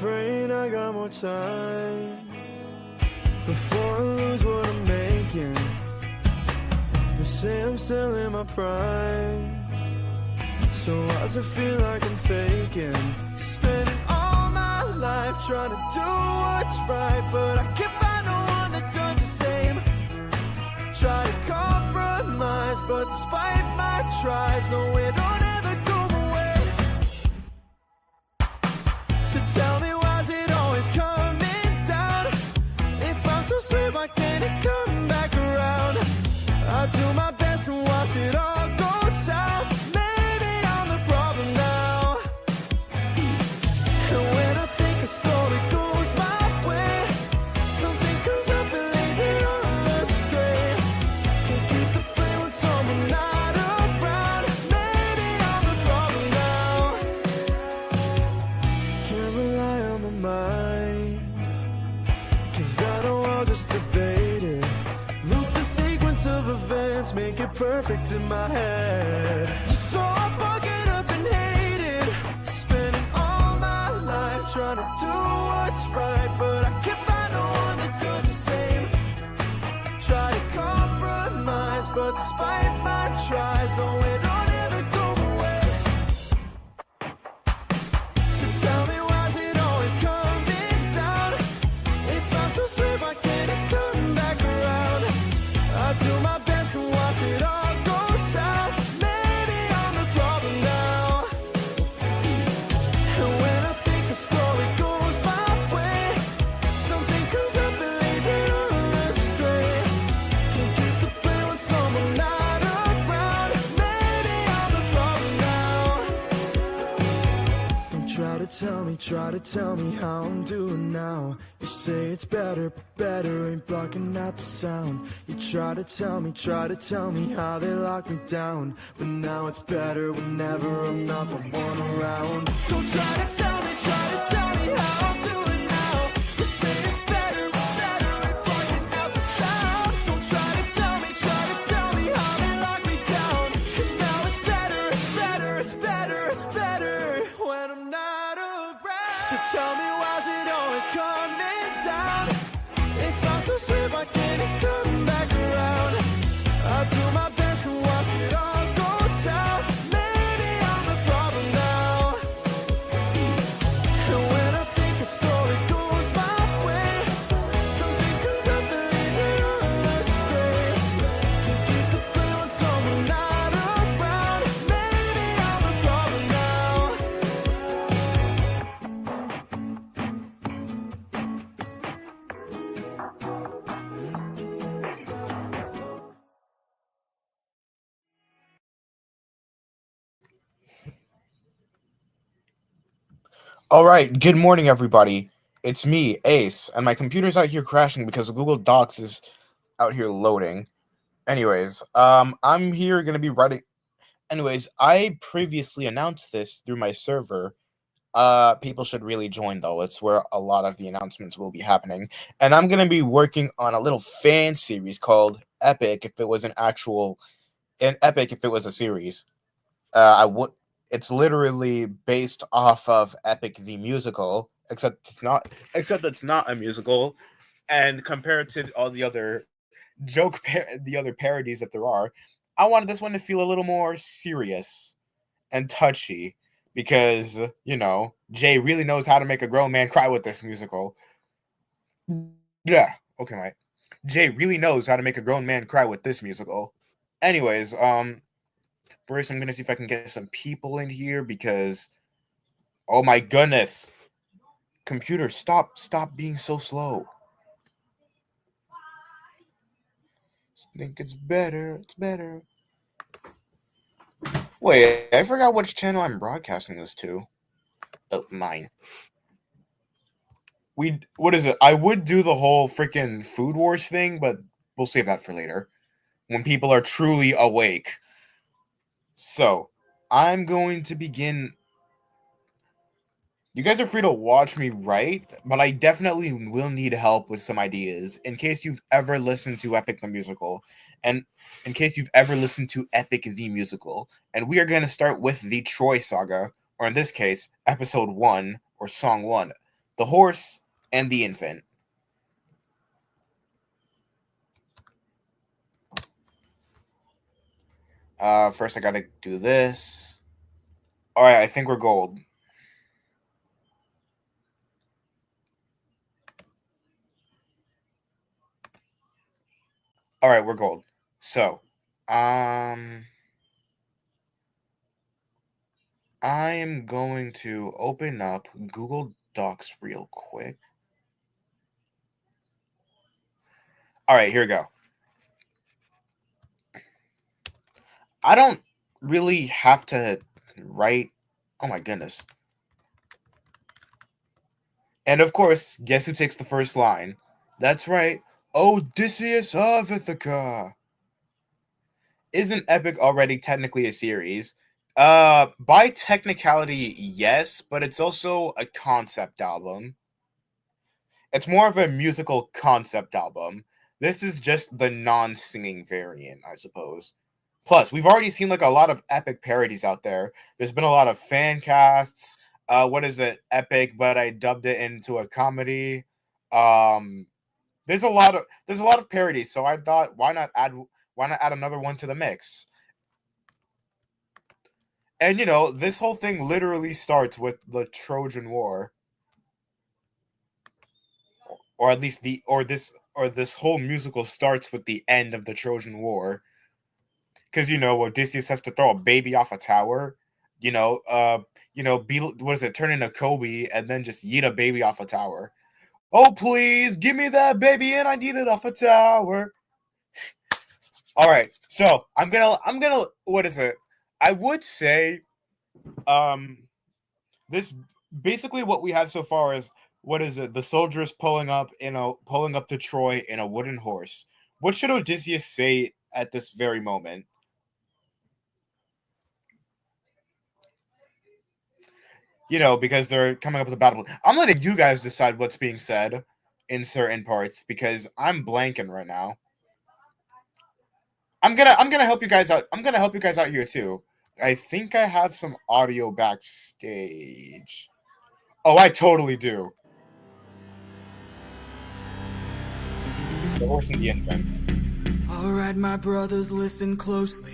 afraid I got more time before I lose what I'm making. They say I'm still in my prime, so why does it feel like I'm faking? Spending all my life trying to do what's right, but I can't find no one that does the same. Try to compromise, but despite my tries, no, it don't ever go away. So tell me, why's it always coming down? If I'm so sweet, why can't it come back around? I do my best and watch it all go south. Maybe I'm the problem now. And when I think a story goes my way, something comes up and leads it on astray. Can't keep the blame when someone not around. Maybe I'm the problem now. Can't rely on my mind, 'cause I know I'll just debate it. Loop the sequence of events, make it perfect in my head, just so I fuck it up and hate it. Spending all my life trying to do what's right, but I can't find no one that does the same. Try to compromise, but despite my tries, no, it don't ever go away. So tell me, why's it always coming down? If I'm so sweet, why can't it come back around? I do my best and watch it all go south. Maybe I'm the problem now. And when I think the story goes my way, something comes up and leads it on astray. Can't keep the blame when someone not around. Maybe I'm the problem now. Don't try to tell me how I'm doing now. You say it's better, but better ain't blocking out the sound. You try to tell me how they lock me down, but now it's better whenever I'm not the one around. Don't try to tell me how I'm doing now. You say it's better, but better ain't blocking out the sound. Don't try to tell me how they lock me down, 'cause now it's better when I'm not around. So tell me, why's it always coming down? If I'm so sweet, why can't it come back around? I do my best and watch it all go south. Maybe I'm the problem now. And when I think the story goes my way, something comes up and leads it on astray. Can't keep the blame when someone not around. Maybe I'm the problem now. All right, good morning, everybody. It's me, Ace, and my computer's out here crashing because Google Docs is out here loading. Anyways, I'm here gonna be writing. Anyways, I previously announced this through my server. People should really join though. It's where a lot of the announcements will be happening, and I'm gonna be working on a little fan series called Epic. If it was an Epic, if it was a series, I would. It's literally based off of Epic the musical, except it's not. Except it's not a musical, and compared to all the other the other parodies that there are, I wanted this one to feel a little more serious and touchy because Jay really knows how to make a grown man cry with this musical. Yeah, okay, mate. Jay really knows how to make a grown man cry with this musical. Anyways, first I'm gonna see if I can get some people in here because, oh my goodness, computer, stop being so slow. I think it's better. Wait, I forgot which channel I'm broadcasting this to. Oh, mine. What is it? I would do the whole freaking Food Wars thing, but we'll save that for later, when people are truly awake. So, I'm going to begin. You guys are free to watch me write, but I definitely will need help with some ideas in case you've ever listened to Epic the Musical, and in case you've ever listened to Epic the Musical. And we are going to start with the Troy Saga, or in this case, Episode 1, or Song 1. the horse, and the infant. First I gotta do this. All right, I think we're gold. All right, we're gold. So, I am going to open up Google Docs real quick. All right, here we go. I don't really have to write. Oh my goodness. And of course, guess who takes the first line? That's right, Odysseus of Ithaca. Isn't Epic already technically a series? By technicality, yes, but it's also a concept album. It's more of a musical concept album. This is just the non-singing variant, I suppose. Plus, we've already seen like a lot of Epic parodies out there. There's been a lot of fan casts. What is it? Epic, but I dubbed it into a comedy. There's a lot of parodies, so I thought why not add another one to the mix? And you know, this whole thing literally starts with the Trojan War. Or at least this whole musical starts with the end of the Trojan War. Cuz you know, Odysseus has to throw a baby off a tower, turn into Kobe and then just yeet a baby off a tower. Oh, please give me that baby and I need it off a tower. All right, so I'm gonna what is it? I would say, this basically what we have so far is what is it? The soldiers pulling up to Troy in a wooden horse. What should Odysseus say at this very moment? You know, because they're coming up with a battle. I'm letting you guys decide what's being said in certain parts because I'm blanking right now. I'm gonna help you guys out. I'm gonna help you guys out here too. I think I have some audio backstage. Oh, I totally do. The horse and the infant. Alright, my brothers, listen closely.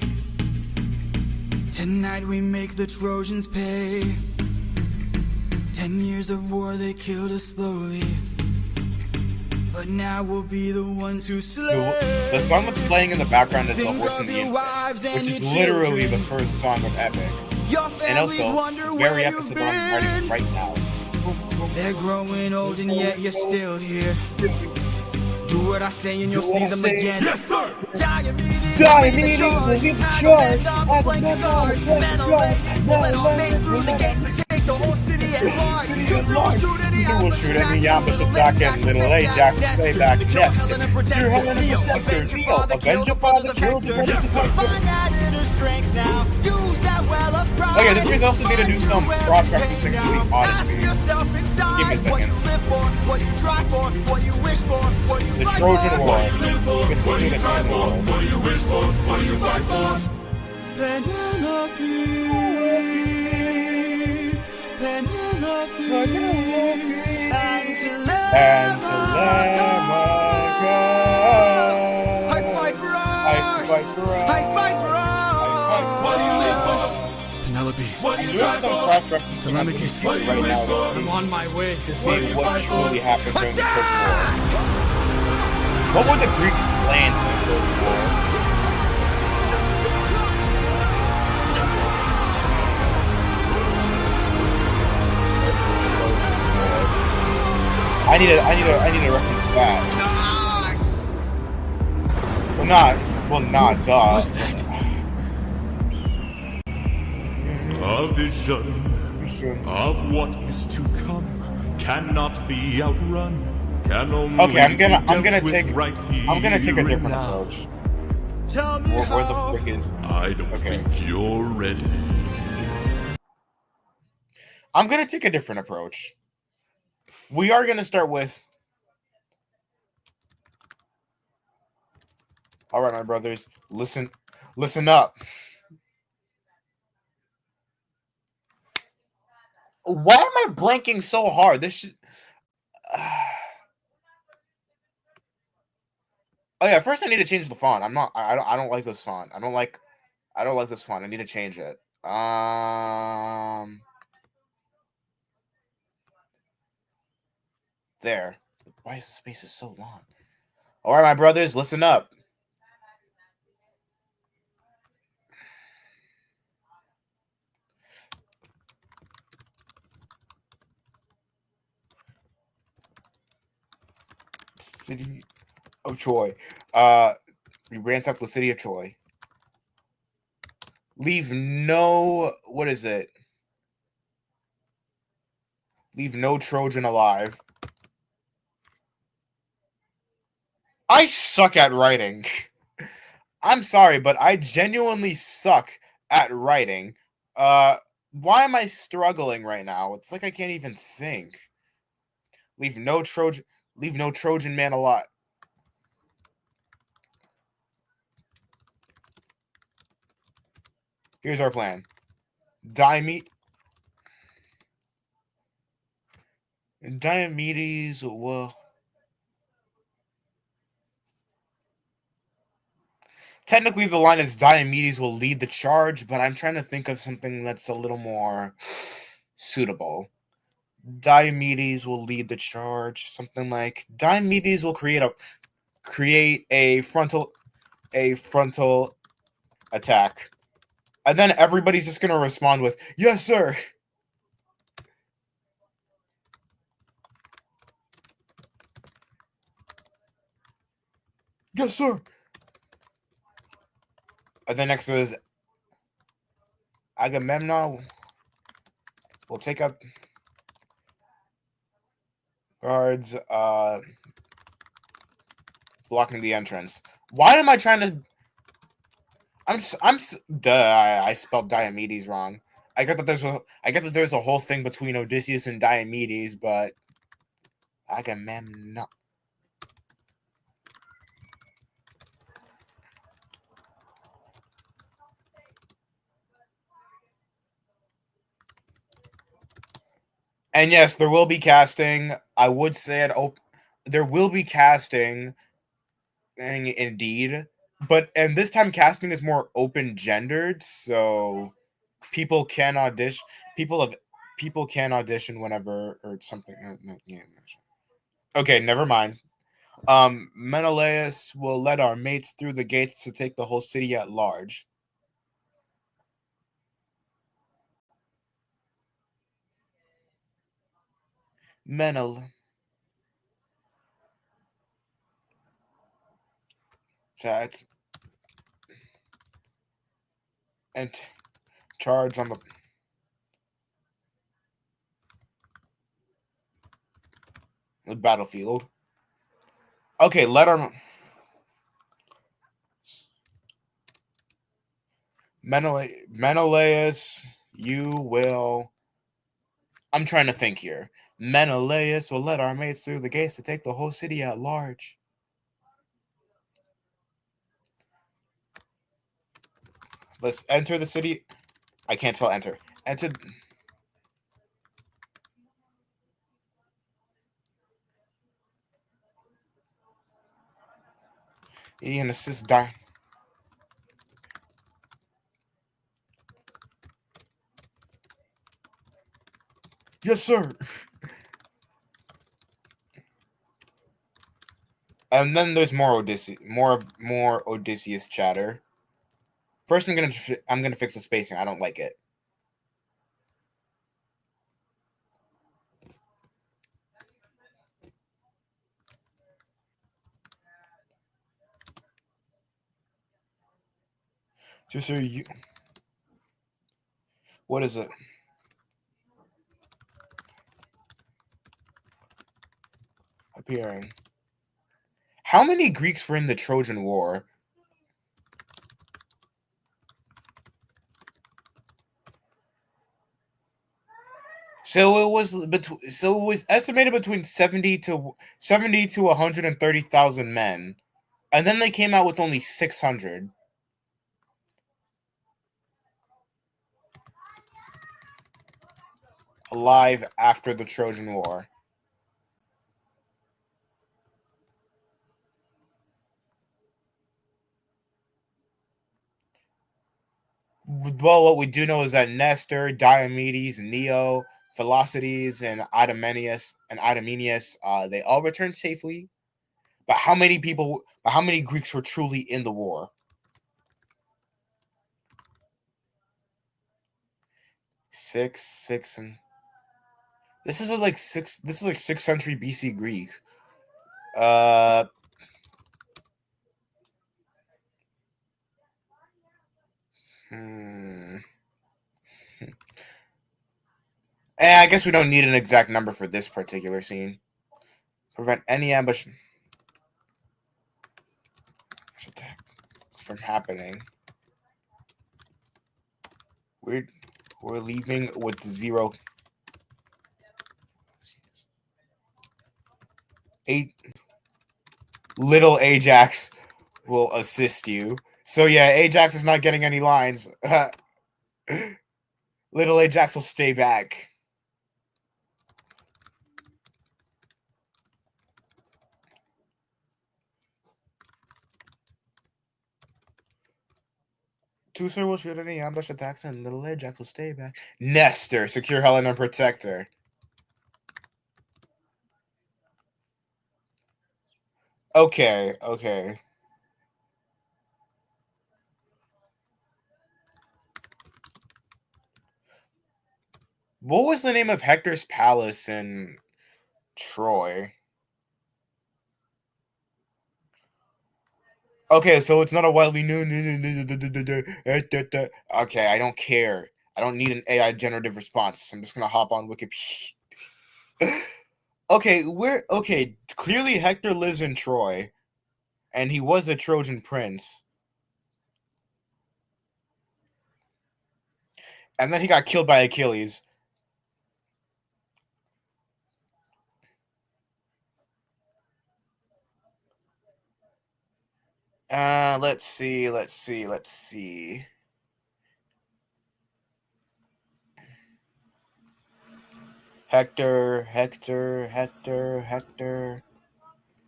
Tonight we make the Trojans pay. 10 years of war, they killed us slowly. But now we'll be the ones who slay. The song that's playing in the background is The Horse and the Infant, which is literally the first song of Epic. And also, the very episode that I'm writing right now. They're growing old and yet you're still here. Do what I say and you'll see them again. Yes, sir! Diomedes will lead the charge. As a men guards, Menelaus will let our mates through the gates to take the whole city at large. Two will shoot any opposite attack and little A, Jack will stay back next. You're Helen and protect Neo. Avenge your father killed your find that inner strength now. Use that well of pride. Okay, this means also need to do some cross-referencing to the Odyssey. Give me a second. What you live for, what you try for, what you wish for, what you The Trojan War. What do you try for, what do you wish for, what do you fight for? Penelope, and Telemachus. I fight for us. I fight for us. What do you live for? Penelope. What do you try for? Telemachus. What do you wish for? I'm on my way. To see what truly happened during the Trojan War. What were the Greeks' plans in the Trojan War? I need to reference that. Well, not duh. What was that? A vision of what is to come cannot be outrun. Can only Okay, I'm gonna be take dealt with right a different now. approach. Tell me Where the frick is? I don't Okay. think you're ready. I'm gonna take a different approach. We are gonna start with. All right, my brothers, listen up. Why am I blanking so hard? Oh yeah, first I need to change the font. I don't like this font. I don't like this font. I need to change it. There. Why is the space is so long? All right, my brothers, listen up. City of Troy. We ransacked the city of Troy. Leave no. What is it? Leave no Trojan alive. I suck at writing. I'm sorry, but I genuinely suck at writing. Why am I struggling right now? It's like I can't even think. Leave no Trojan man alive. Here's our plan. Diomedes will. Technically, the line is Diomedes will lead the charge, but I'm trying to think of something that's a little more suitable. Diomedes will lead the charge. Something like Diomedes will create a frontal attack, and then everybody's just gonna respond with "Yes, sir." Yes, sir. And then next is Agamemnon will take out guards blocking the entrance. Why am I trying to? Duh. I spelled Diomedes wrong. I get that there's a whole thing between Odysseus and Diomedes, but Agamemnon. And yes, there will be casting. I would say it. There will be casting, indeed. And this time casting is more open gendered, so people can audition. People can audition whenever or something. Yeah. Okay, never mind. Menelaus will let our mates through the gates to take the whole city at large. Menelaus attack and charge on the battlefield. Okay, let our Menelaus, you will. I'm trying to think here. Menelaus will let our mates through the gates to take the whole city at large. Let's enter the city. I can't spell enter. Enter. He and assist die. Yes, sir. And then there's more Odysseus chatter. First, I'm gonna fix the spacing. I don't like it. So, sir, you. What is it? Appearing. How many Greeks were in the Trojan War? So it was estimated between 70 to 130,000 men. And then they came out with only 600 alive after the Trojan War. Well, what we do know is that Nestor, Diomedes, Neo, Philocides, and Idomeneus, they all returned safely. But how many Greeks were truly in the war? Six, and this is like 6th century BC Greek. Uh, I guess we don't need an exact number for this particular scene. Prevent any ambush attacks from happening. We're leaving with 0. 8. Little Ajax will assist you. So yeah, Ajax is not getting any lines. Little Ajax will stay back. Teucer will shoot any ambush attacks and Little Ajax will stay back. Nestor, secure Helen and protect her. Okay. What was the name of Hector's palace in Troy? Okay, so it's not a widely known. Okay, I don't care. I don't need an AI generative response. I'm just gonna hop on Wikipedia. Okay, clearly Hector lives in Troy, and he was a Trojan prince. And then he got killed by Achilles. Let's see. Hector.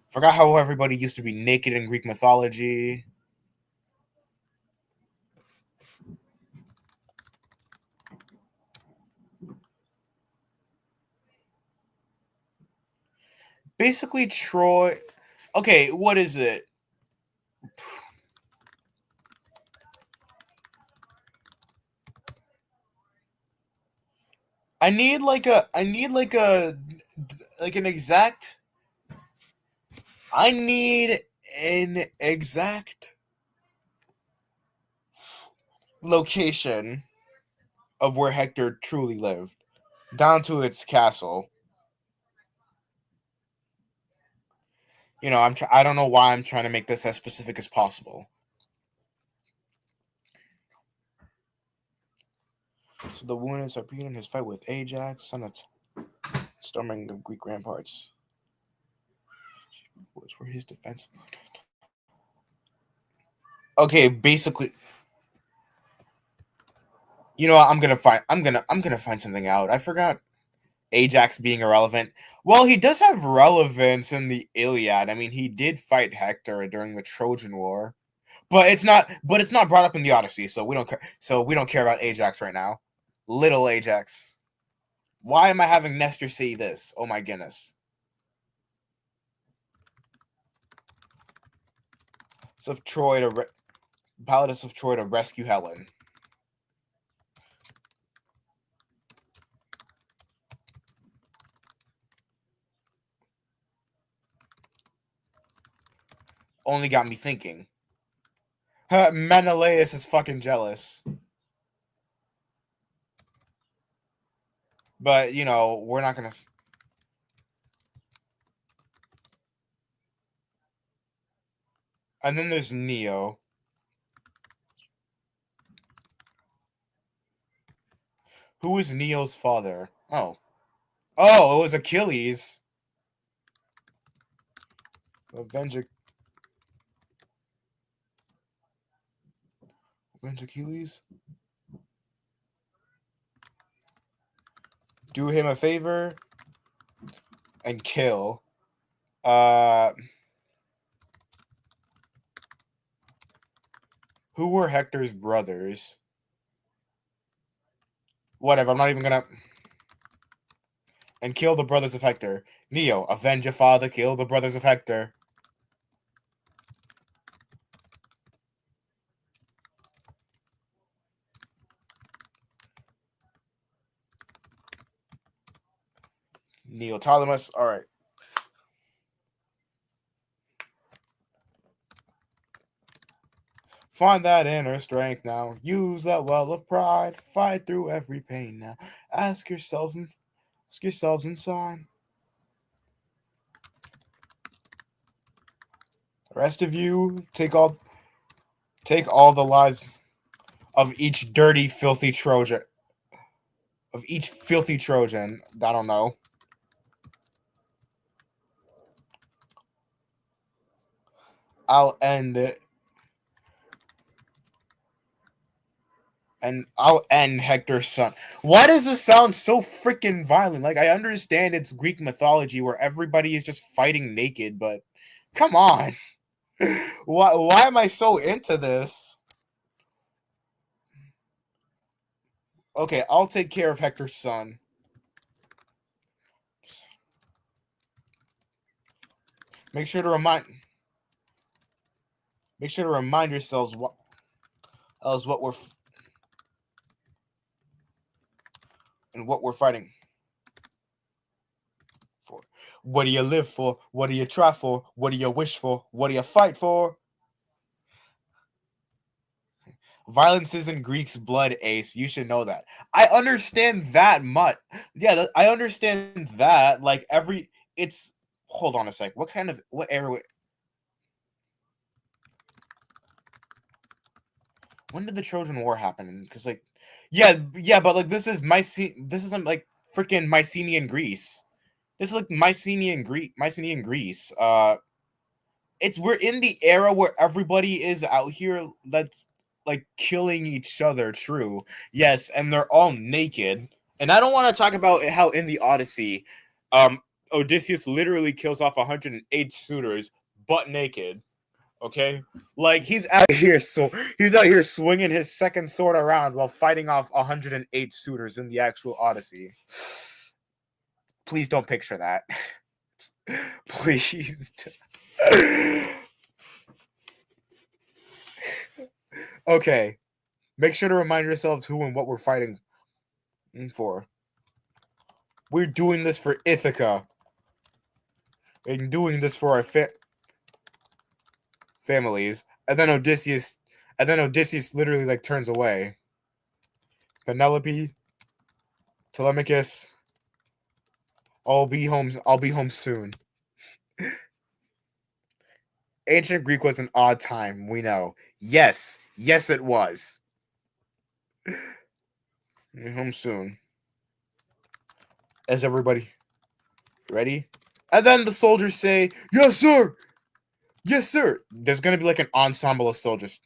Forgot how everybody used to be naked in Greek mythology. Basically, Troy. Okay, what is it? I need an exact. I need an exact location of where Hector truly lived, down to its castle. I don't know why I'm trying to make this as specific as possible. So the wounded Sarpedon in his fight with Ajax, son of storming of Greek ramparts. What's where his defense? Okay, basically, I'm gonna find something out. I forgot Ajax being irrelevant. Well, he does have relevance in the Iliad. I mean, he did fight Hector during the Trojan War, but it's not brought up in the Odyssey, so we don't care. So we don't care about Ajax right now. Little Ajax. Why am I having Nestor say this? Oh my goodness. So Paladins of Troy to rescue Helen. Only got me thinking. Menelaus is fucking jealous. But, we're not gonna... And then there's Neo. Who is Neo's father? Oh, it was Achilles. Avenge Achilles. Do him a favor and kill. Who were Hector's brothers? Whatever, I'm not even gonna... And kill the brothers of Hector. Neo, avenge your father, kill the brothers of Hector. Neoptolemus, alright. Find that inner strength now. Use that well of pride. Fight through every pain now. Ask yourselves inside. The rest of you, take all the lives of each dirty, filthy Trojan. Of each filthy Trojan. I don't know. I'll end it. And I'll end Hector's son. Why does this sound so freaking violent? Like, I understand it's Greek mythology where everybody is just fighting naked, but come on. Why am I so into this? Okay, I'll take care of Hector's son. Make sure to remind yourselves what we're fighting for. What do you live for? What do you try for? What do you wish for? What do you fight for? Violence is in Greek's blood, Ace. You should know that. I understand that much. Yeah, I understand that. Like, it's... Hold on a sec. What era... When did the Trojan War happen? Because, like... Yeah, but, like, this isn't, like, freaking Mycenaean Greece. This is, like, Mycenaean Greece. We're in the era where everybody is out here, like, killing each other, true. Yes, and they're all naked. And I don't want to talk about how in the Odyssey, Odysseus literally kills off 108 suitors, butt naked. Okay? Like, he's out here swinging his second sword around while fighting off 108 suitors in the actual Odyssey. Please don't picture that. Please. Okay. Make sure to remind yourselves who and what we're fighting for. We're doing this for Ithaca. We're doing this for our families. And then Odysseus literally, like, turns away. Penelope, Telemachus, I'll be home soon. Ancient Greek was an odd time, we know. Yes, it was. Be home soon. Is everybody ready? And then the soldiers say, "Yes, sir! Yes, sir!" There's gonna be like an ensemble of soldiers.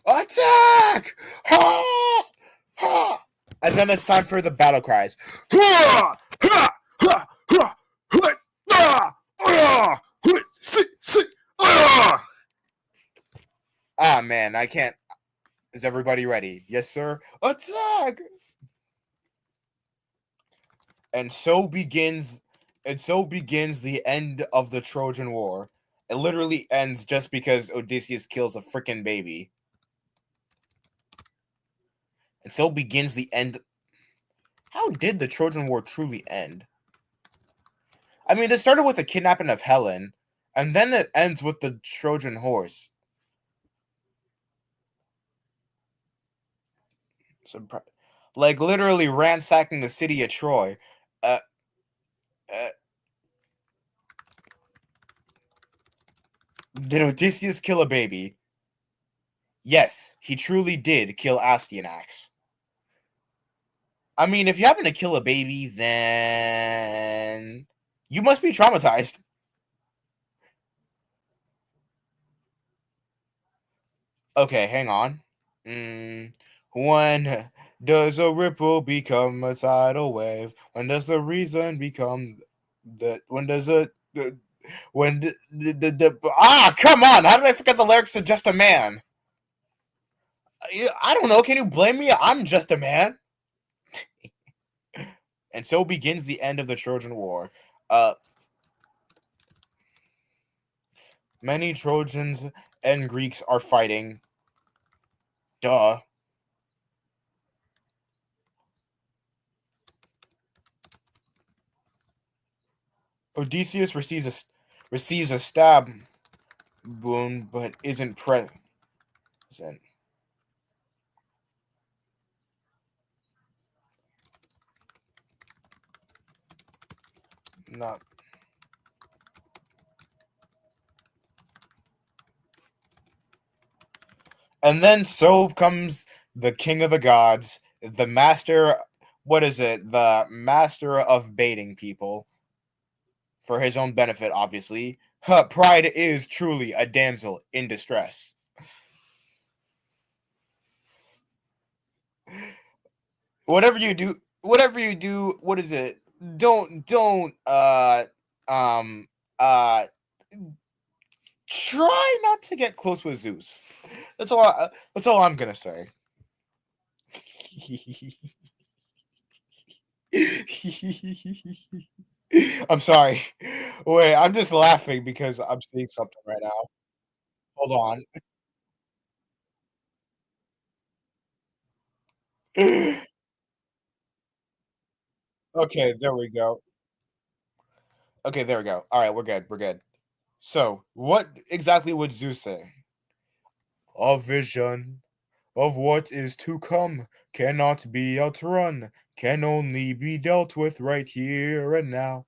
Attack! Ha! Ha! And then it's time for the battle cries. Ha! Ha! Ha! Ha! Ha! Ah! Ah! Ah, man, I can't. Is everybody ready? Yes, sir. Attack! And so begins the end of the Trojan War. It literally ends just because Odysseus kills a freaking baby. And so begins the end. How did the Trojan War truly end? I mean, it started with the kidnapping of Helen, and then it ends with the Trojan horse. Like, literally ransacking the city of Troy. Did Odysseus kill a baby? Yes, he truly did kill Astyanax. I mean, if you happen to kill a baby, then you must be traumatized. Okay, hang on. When does a ripple become a tidal wave? When does the reason become the? When does it? When the come on! How did I forget the lyrics to Just a Man? I don't know. Can you blame me? I'm just a man. And so begins the end of the Trojan War. Uh, Many Trojans and Greeks are fighting. Duh. Odysseus receives a stab wound, but isn't present. Not. And then so comes the king of the gods, the master. What is it? The master of baiting people for his own benefit, obviously. Pride is truly a damsel in distress. Whatever you do, what is it? Don't um uh try not to get close with Zeus. That's all I'm gonna say. I'm sorry. Wait, I'm just laughing because I'm seeing something right now. Hold on. Okay, there we go. Okay, there we go. All right, we're good. We're good. So, what exactly would Zeus say? A vision of what is to come cannot be outrun, can only be dealt with right here and now.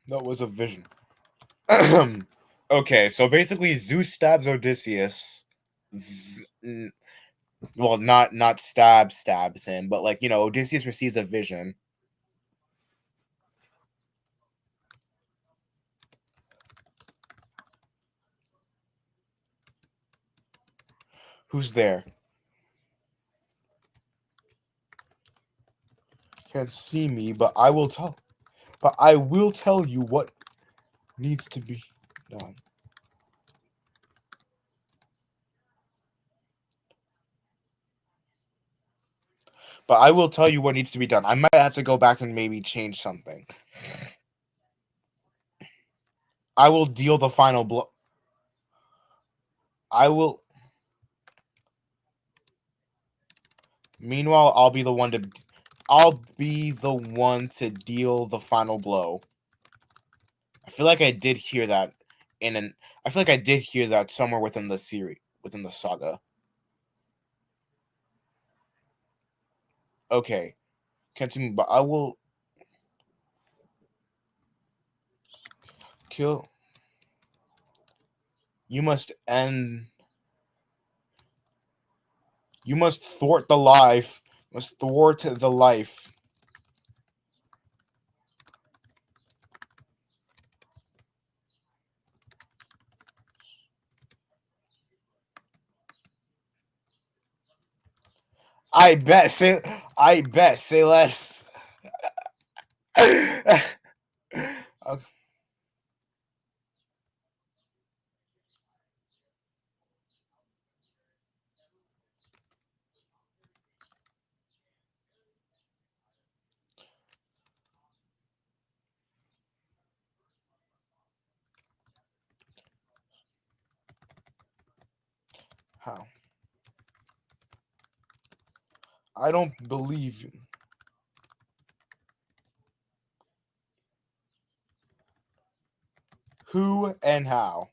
That was a vision. Okay, so basically Zeus stabs Odysseus. Well, not stabs him, but like, Odysseus receives a vision. Who's there? Can't see me, but I will tell. But I will tell you what needs to be done. But I will tell you what needs to be done. I might have to go back and maybe change something. I will deal the final blow. I will. Meanwhile, I'll be the one to deal the final blow. I feel like I did hear that I feel like I did hear that somewhere within the series, within the saga. Okay. Continue, but I will kill. You must end. You must thwart the life. Must thwart the life. I bet. Say less. Okay. How? I don't believe you. Who and how?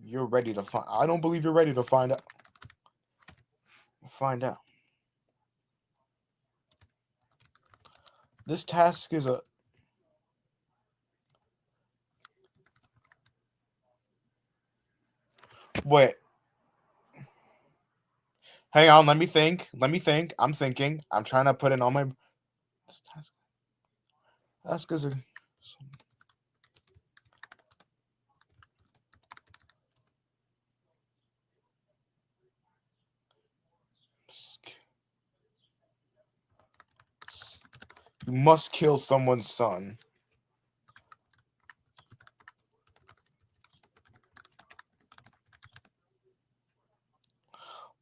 You're ready to find. I don't believe you're ready to find out. Find out. This task is a. Wait. Hang on. Let me think. I'm thinking. I'm trying to put in all my. This task is a. You must kill someone's son.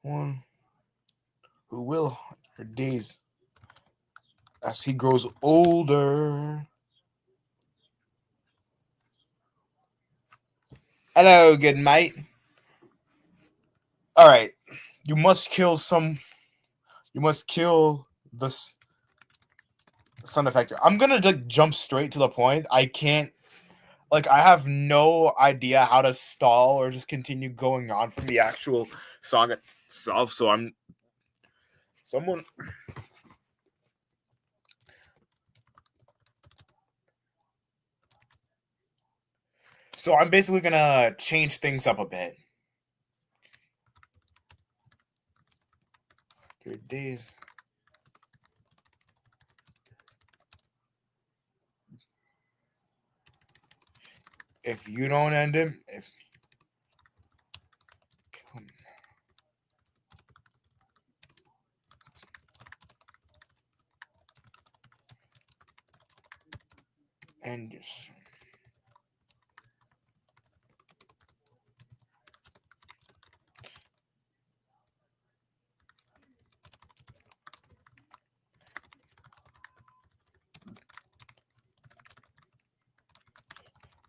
One who will her days as he grows older. Hello, good night. All right, you must kill the sun effector. I'm gonna jump straight to the point. I can't, like, I have no idea how to stall or just continue going on from the actual song itself. So I'm someone. So I'm basically gonna change things up a bit. Your days. If you don't end him, end your son.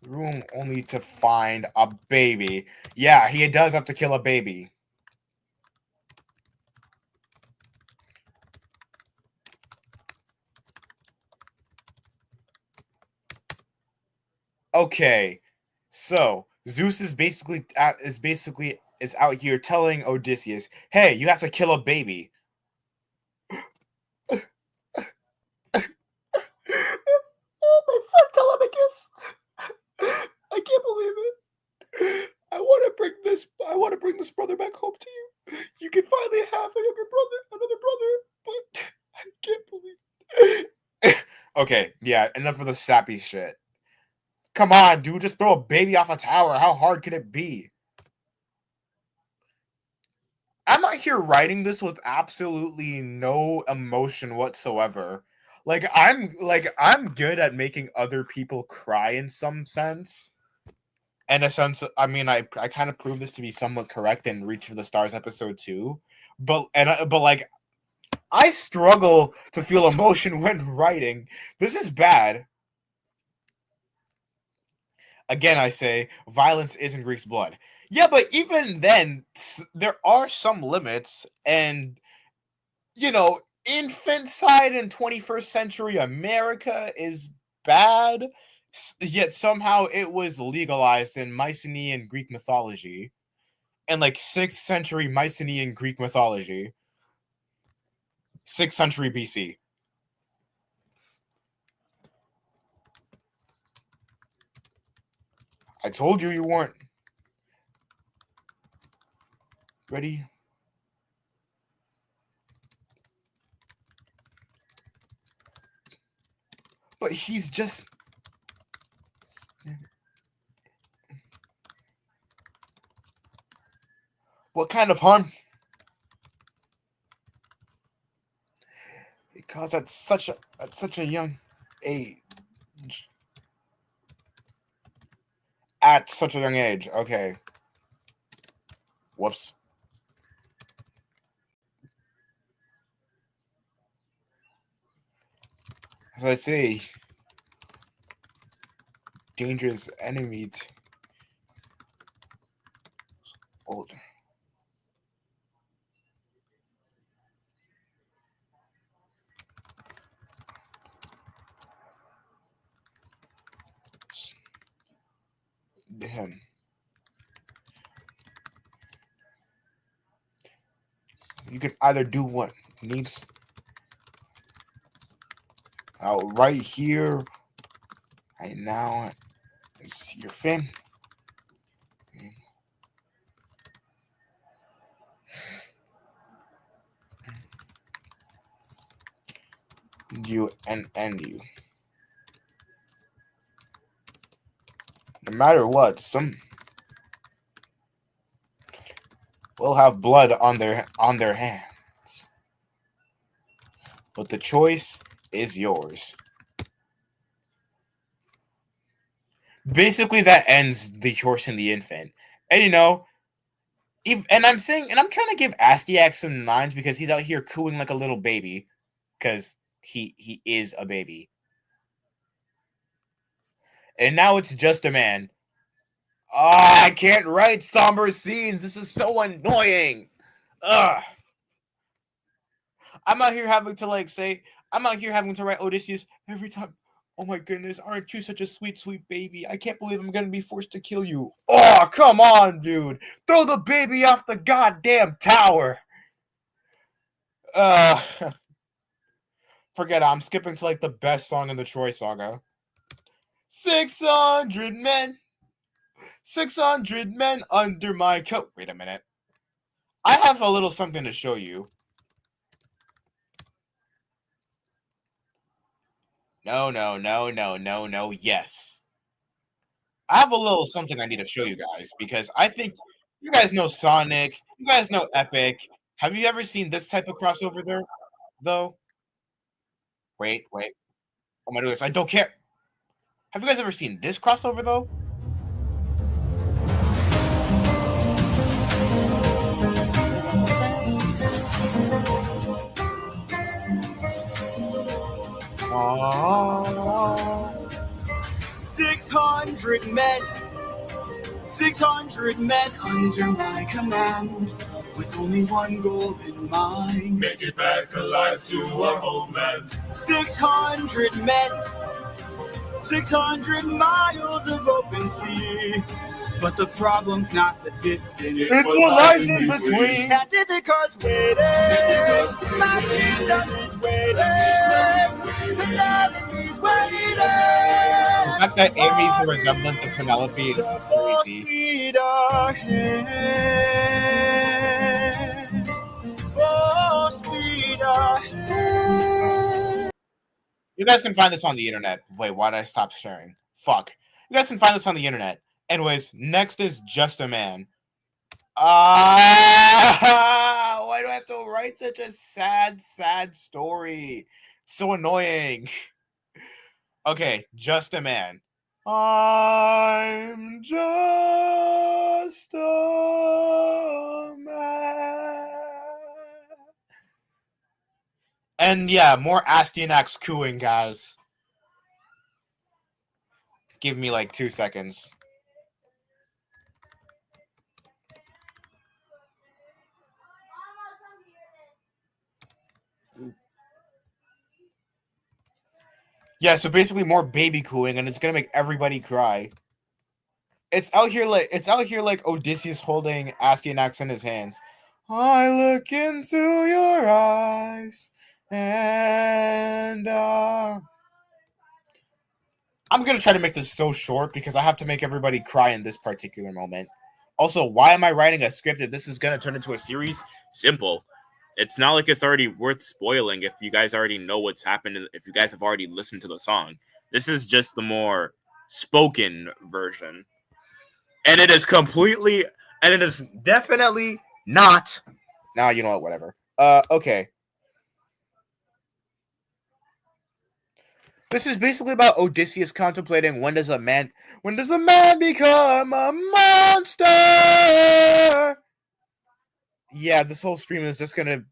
Room only to find a baby. Yeah, he does have to kill a baby. Okay, so Zeus is basically out here telling Odysseus, "Hey, you have to kill a baby." Oh, my son Telemachus! I can't believe it. I want to bring this brother back home to you. You can finally have another brother, but I can't believe. Okay, yeah, enough of the sappy shit. Come on, dude, just throw a baby off a tower. How hard could it be? I'm out here writing this with absolutely no emotion whatsoever. I'm good at making other people cry in some sense. In a sense, I mean, I kind of proved this to be somewhat correct in Reach for the Stars episode 2. But like, I struggle to feel emotion when writing. This is bad. Again, I say violence isn't Greek's blood. Yeah, but even then, there are some limits, and infanticide in 21st century America is bad. Yet somehow it was legalized in Mycenaean Greek mythology, and like 6th century Mycenaean Greek mythology, 6th century BC. I told you you weren't ready. But he's just... What kind of harm? Because at such a young age. At such a young age. Okay. Whoops. As I say, dangerous enemy. Older. Him. You can either do what needs out right here, right now. It's your fin. You and you. No matter what, some will have blood on their hands. But the choice is yours. Basically, that ends The Horse and the Infant. And, you know, and I'm trying to give Astyag some lines because he's out here cooing like a little baby. Because he is a baby. And now it's just a man. I can't write somber scenes. This is so annoying. Ugh. I'm out here having to write Odysseus every time. Oh my goodness, aren't you such a sweet, sweet baby? I can't believe I'm gonna be forced to kill you. Oh, come on, dude. Throw the baby off the goddamn tower. Forget it. I'm skipping to like the best song in the Troy saga. 600 men. 600 men under my coat. Wait a minute. I have a little something to show you. No. Yes. I have a little something I need to show you guys because I think you guys know Sonic. You guys know Epic. Have you ever seen this type of crossover there, though? Wait. Oh my goodness, I don't care. Have you guys ever seen this crossover, though? Oh. 600 men. 600 men under my command, with only one goal in mind. Make it back alive to our homeland. 600 men. 600 miles of open sea. But the problem's not the distance. It's what lies in between. And Ithaca's waiting. My kingdom is waiting. Penelope's waiting. The fact that Amy's the resemblance of Penelope is crazy. Speed ahead. Full speed ahead. You guys can find this on the internet. Wait, why did I stop sharing? Fuck. You guys can find this on the internet. Anyways, next is Just a Man. Why do I have to write such a sad story? So annoying. Okay, Just a Man. I'm just a man. And yeah, more Astyanax cooing, guys. Give me like 2 seconds. Yeah, so basically more baby cooing, and it's gonna make everybody cry. It's out here like Odysseus holding Astyanax in his hands. I look into your eyes, and I'm gonna try to make this so short because I have to make everybody cry in this particular moment. Also, why am I writing a script if this is gonna turn into a series? Simple. It's not like it's already worth spoiling if you guys already know what's happened, if you guys have already listened to the song. This is just the more spoken version. And it is definitely not. Nah, you know what, whatever. Okay. This is basically about Odysseus contemplating when does a man become a monster? Yeah, this whole stream is just gonna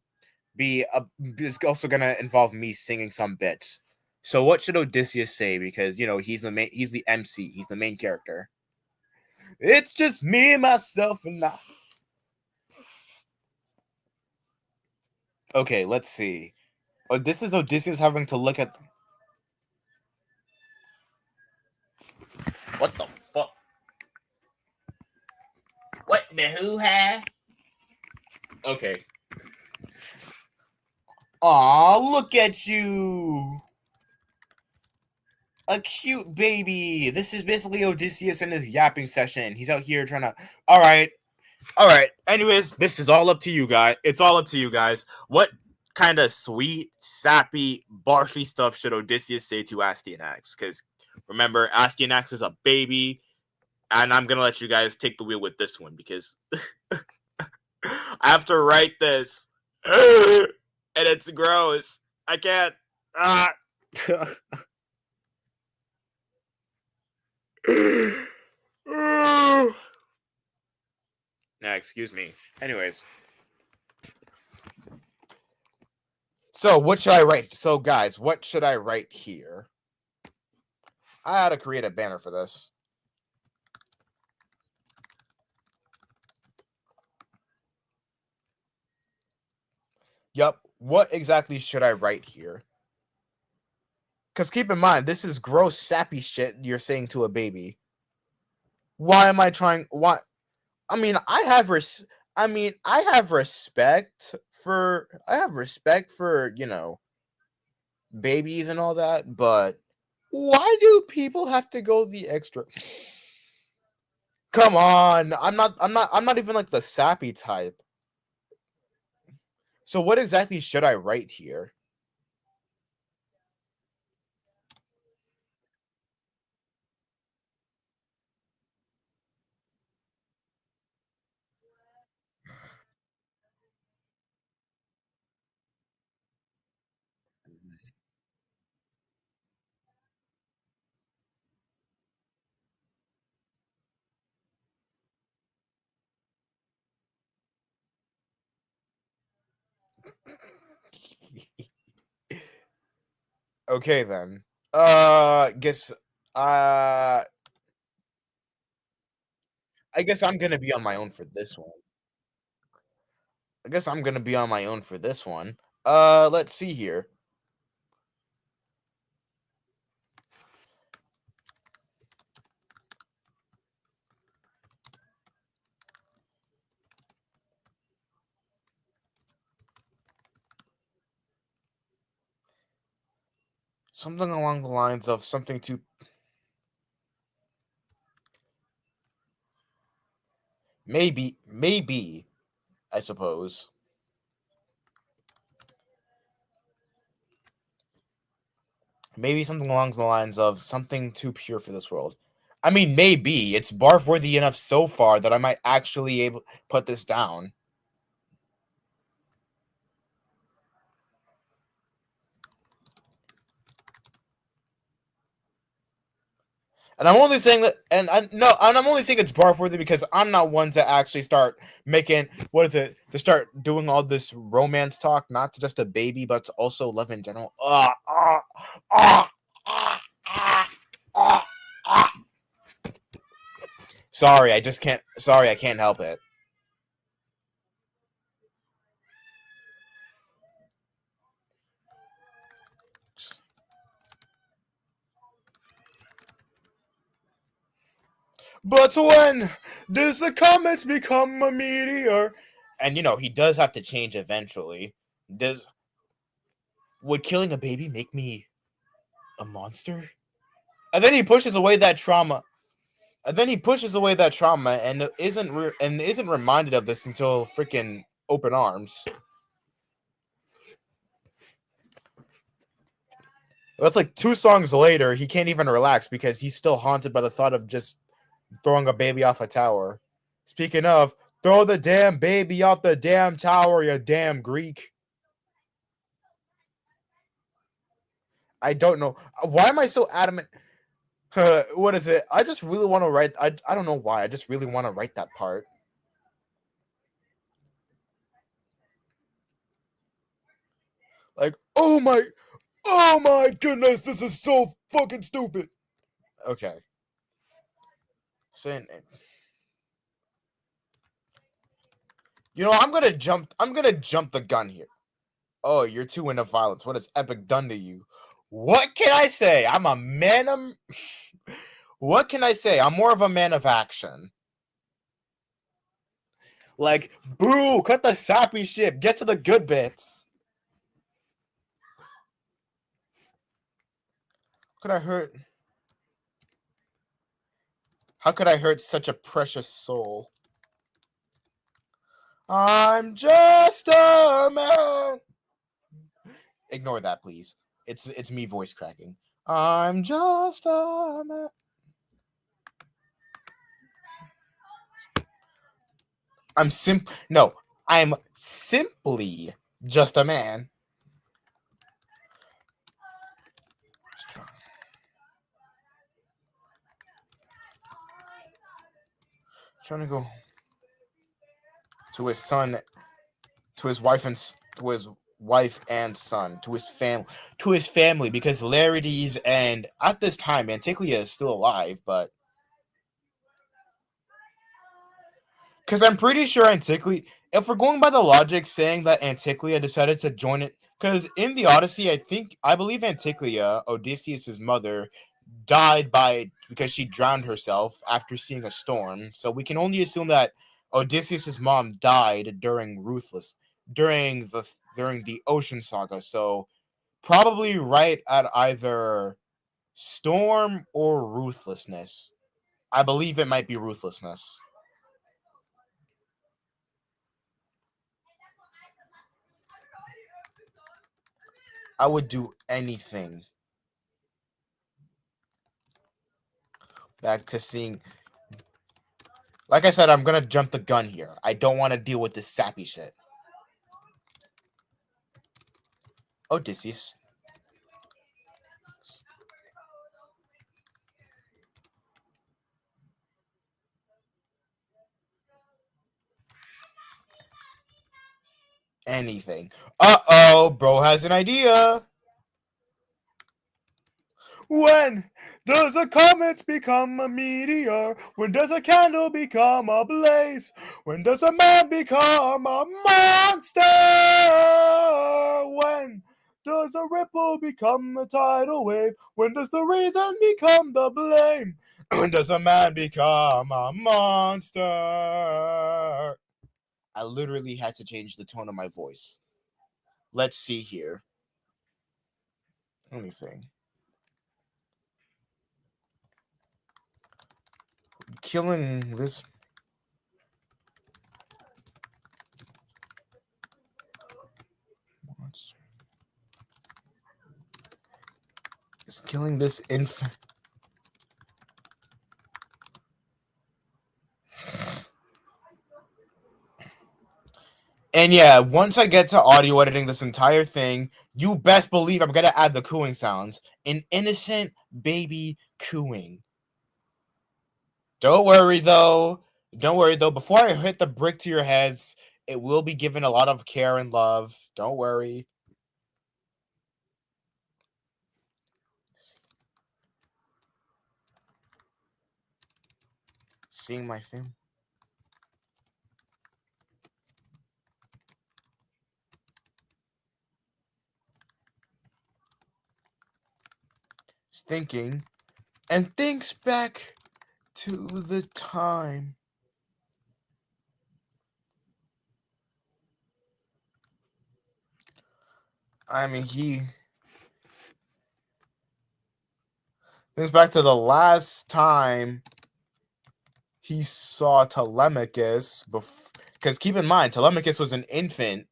be is also gonna involve me singing some bits. So what should Odysseus say? Because he's the MC, he's the main character. It's just me, myself, and I. Okay, let's see. Oh, this is Odysseus having to look at. What the fuck? What the hoo-ha? Okay. Aw, look at you. A cute baby. This is basically Odysseus in his yapping session. He's out here trying to... All right. Anyways, this is all up to you guys. It's all up to you guys. What kind of sweet, sappy, barfy stuff should Odysseus say to Astyanax? Because remember, Astyanax is a baby. And I'm going to let you guys take the wheel with this one because I have to write this. And it's gross. I can't. Nah, excuse me. Anyways. So, what should I write? So, guys, what should I write here? I ought to create a banner for this. Yup. What exactly should I write here? Because keep in mind, this is gross, sappy shit you're saying to a baby. Why am I trying? Why? I mean, I have respect for. I have respect for babies and all that, but why do people have to go the extra? Come on, I'm not even like the sappy type. So what exactly should I write here? Okay then. Guess uh I guess I'm gonna be on my own for this one. I guess I'm gonna be on my own for this one. Let's see here. Something along the lines of something to maybe, I suppose. Maybe something along the lines of something too pure for this world. I mean, maybe it's barf worthy enough so far that I might actually able put this down. And I'm only saying that, and I'm only saying it's barf worthy because I'm not one to actually start making to start doing all this romance talk, not to just a baby, but to also love in general. Sorry, I just can't. Sorry, I can't help it. But when does the comet become a meteor? And he does have to change eventually. Would killing a baby make me a monster? And then he pushes away that trauma. And isn't reminded of this until freaking Open Arms. That's like 2 songs later. He can't even relax because he's still haunted by the thought of just throwing a baby off a tower. Speaking of, throw the damn baby off the damn tower, you damn Greek. I don't know. Why am I so adamant? What is it? I just really want to write. I don't know why. I just really want to write that part. Like, oh my goodness, this is so fucking stupid. Okay. So, I'm gonna jump the gun here. Oh, you're too into violence. What has Epic done to you? What can I say? I'm a man of... What can I say? I'm more of a man of action. Like, boo, cut the sappy shit. Get to the good bits. Could I hurt? How could I hurt such a precious soul? I'm just a man. Ignore that, please. It's me voice cracking. I'm just a man. I'm simply just a man. trying to go to his son, to his wife and son, to his family, because Laertes and at this time Anticlia is still alive, but because I'm pretty sure Anticlia, if we're going by the logic saying that Anticlia decided to join it, because in the Odyssey, I believe Anticlia, Odysseus' mother, died because she drowned herself after seeing a storm. So we can only assume that Odysseus' mom died during the Ocean Saga. So probably right at either storm or ruthlessness. I believe it might be ruthlessness. I would do anything. Back to seeing. Like I said, I'm gonna jump the gun here. I don't want to deal with this sappy shit. Odysseus. Anything. Uh-oh, bro has an idea. When does a comet become a meteor? When does a candle become a blaze? When does a man become a monster? When does a ripple become a tidal wave? When does the reason become the blame? When does a man become a monster? I literally had to change the tone of my voice. Let's see here. Anything. Killing this monster is killing this infant. And yeah, once I get to audio editing this entire thing, you best believe I'm gonna add the cooing sounds. An innocent baby cooing. Don't worry though. Don't worry though. Before I hit the brick to your heads, it will be given a lot of care and love. Don't worry. Seeing my film. Thinking and thinks back to the time. I mean, he thinks back to the last time he saw Telemachus, because keep in mind, Telemachus was an infant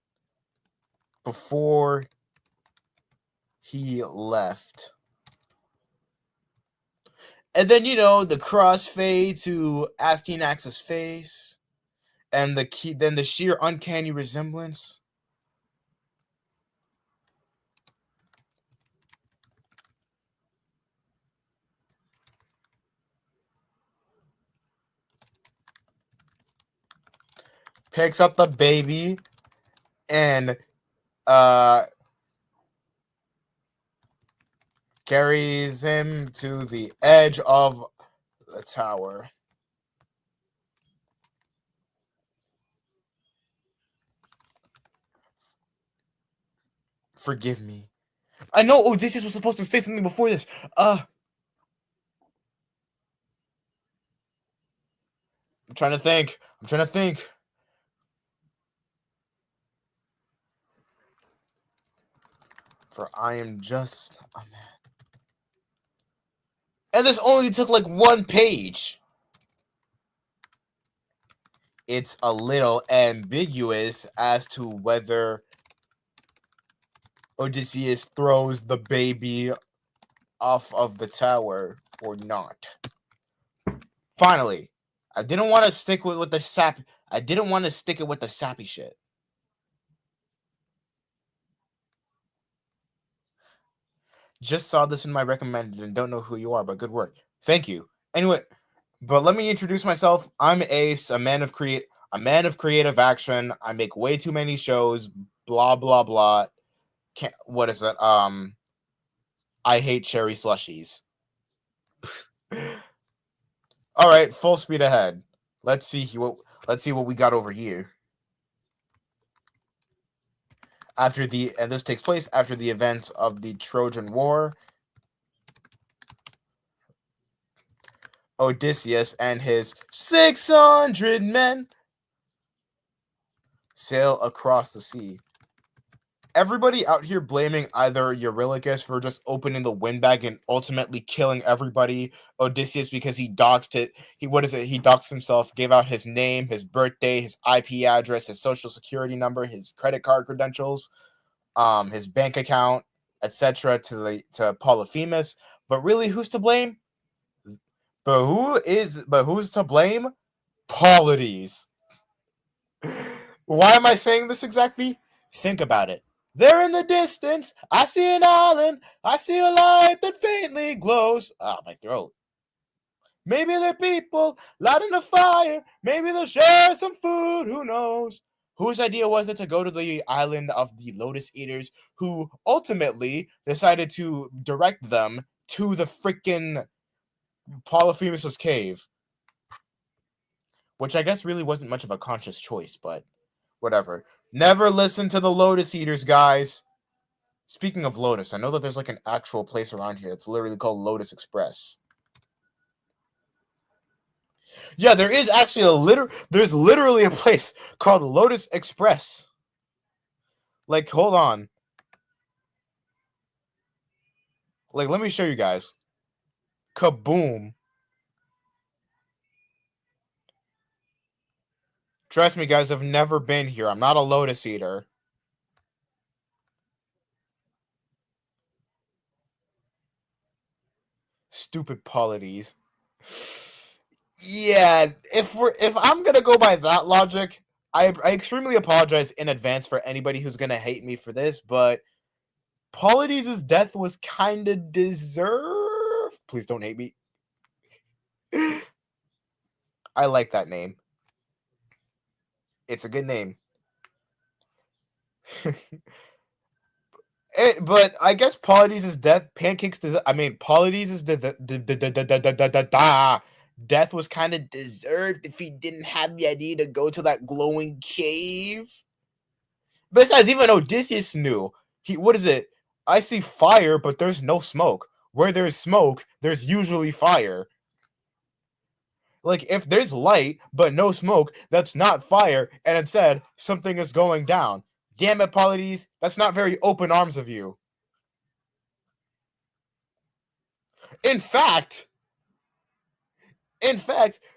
before he left. And then, the crossfade to Astyanax's face, and then the sheer uncanny resemblance. Picks up the baby and carries him to the edge of the tower. Forgive me. I know Odysseus was supposed to say something before this. I'm trying to think. For I am just a man. And this only took like one page. It's a little ambiguous as to whether Odysseus throws the baby off of the tower or not. Finally, I didn't want to stick with the sap. I didn't want to stick it with the sappy shit. Just saw this in my recommended and don't know who you are, but good work. Thank you. Anyway, But let me introduce myself. I'm Ace, a man of creative action. I make way too many shows. Blah blah blah. What is it? I hate cherry slushies. All right, full speed ahead. Let's see what we got over here. And this takes place after the events of the Trojan War. Odysseus and his 600 men sail across the sea. Everybody out here blaming either Eurylochus for just opening the windbag and ultimately killing everybody, Odysseus because he doxed it. He doxed himself, gave out his name, his birthday, his IP address, his social security number, his credit card credentials, his bank account, etc. to Polyphemus. But really, who's to blame? But who's to blame? Polides. Why am I saying this exactly? Think about it. There in the distance, I see an island. I see a light that faintly glows. Ah, my throat. Maybe they're people lighting a fire. Maybe they'll share some food. Who knows? Whose idea was it to go to the island of the Lotus Eaters, who ultimately decided to direct them to the freaking Polyphemus' cave? Which I guess really wasn't much of a conscious choice, but whatever. Never listen to the Lotus Eaters, guys. Speaking of Lotus, I know that there's like an actual place around here. It's literally called Lotus Express. Yeah, there is actually there's literally a place called Lotus Express. Like, hold on. Like, let me show you guys. Kaboom. Trust me, guys, I've never been here. I'm not a Lotus Eater. Stupid Polides. Yeah, if I'm gonna go by that logic, I extremely apologize in advance for anybody who's gonna hate me for this, but Polides' death was kind of deserved. Please don't hate me. I like that name. It's a good name. But I guess Polides' death, Polides' death was kind of deserved if he didn't have the idea to go to that glowing cave. Besides, even Odysseus knew. What is it? I see fire, but there's no smoke. Where there's smoke, there's usually fire. Like, if there's light, but no smoke, that's not fire, and instead, something is going down. Damn it, Polides, that's not very open arms of you. In fact,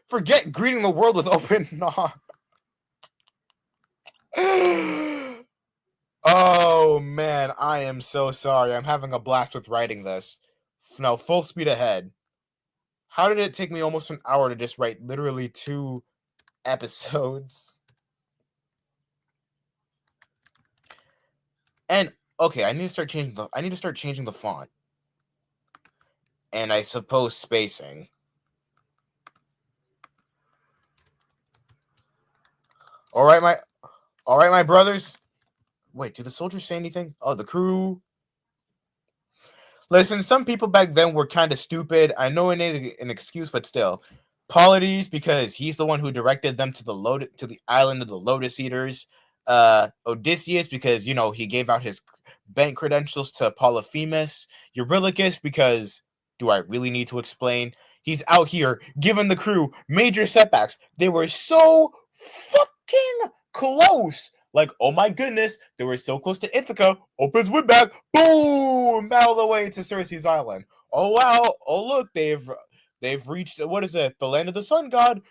forget greeting the world with open arms. Oh, man, I am so sorry. I'm having a blast with writing this. Now, full speed ahead. How did it take me almost an hour to just write literally 2 episodes? And okay, I need to start changing the font. And I suppose spacing. All right, my brothers. Wait, do the soldiers say anything? Oh, the crew. Listen, some people back then were kind of stupid. I know I needed an excuse, but still. Polides, because he's the one who directed them to the island of the Lotus Eaters. Odysseus, because he gave out his bank credentials to Polyphemus. Eurylochus, because do I really need to explain? He's out here giving the crew major setbacks. They were so fucking close. Like, oh my goodness, they were so close to Ithaca. Opens windbag, boom, all the way to Circe's island. Oh wow, oh look, they've reached, what is it, the land of the sun god.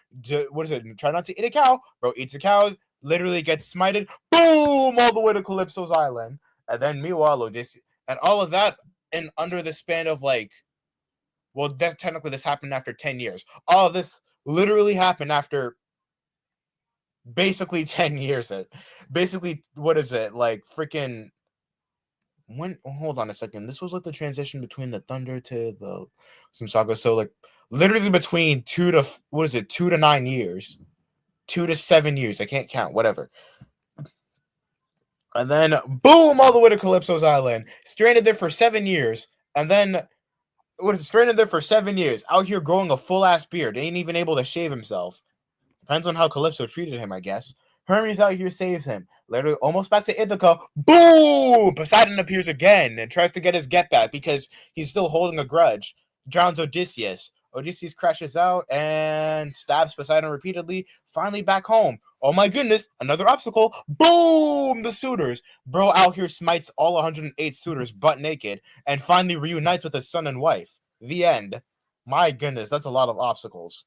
What is it? Try not to eat a cow. Bro eats a cow, literally gets smited, boom, all the way to Calypso's island. And then meanwhile, Odysseus, and all of that, and under the span of technically this happened after 10 years. All of this literally happened after basically 10 years. Basically, what is it, like freaking hold on a second. This was like the transition between the Thunder to the some saga. So like literally between 2 to 9 years. 2 to 7 years. I can't count, whatever. And then boom, all the way to Calypso's Island. Stranded there for 7 years. And then stranded there for 7 years. Out here growing a full ass beard. Ain't even able to shave himself. Depends on how Calypso treated him, I guess. Hermes out here saves him. Literally almost back to Ithaca. Boom! Poseidon appears again and tries to get his get back because he's still holding a grudge. Drowns Odysseus. Odysseus crashes out and stabs Poseidon repeatedly. Finally back home. Oh my goodness, another obstacle. Boom! The suitors. Bro out here smites all 108 suitors butt naked and finally reunites with his son and wife. The end. My goodness, that's a lot of obstacles.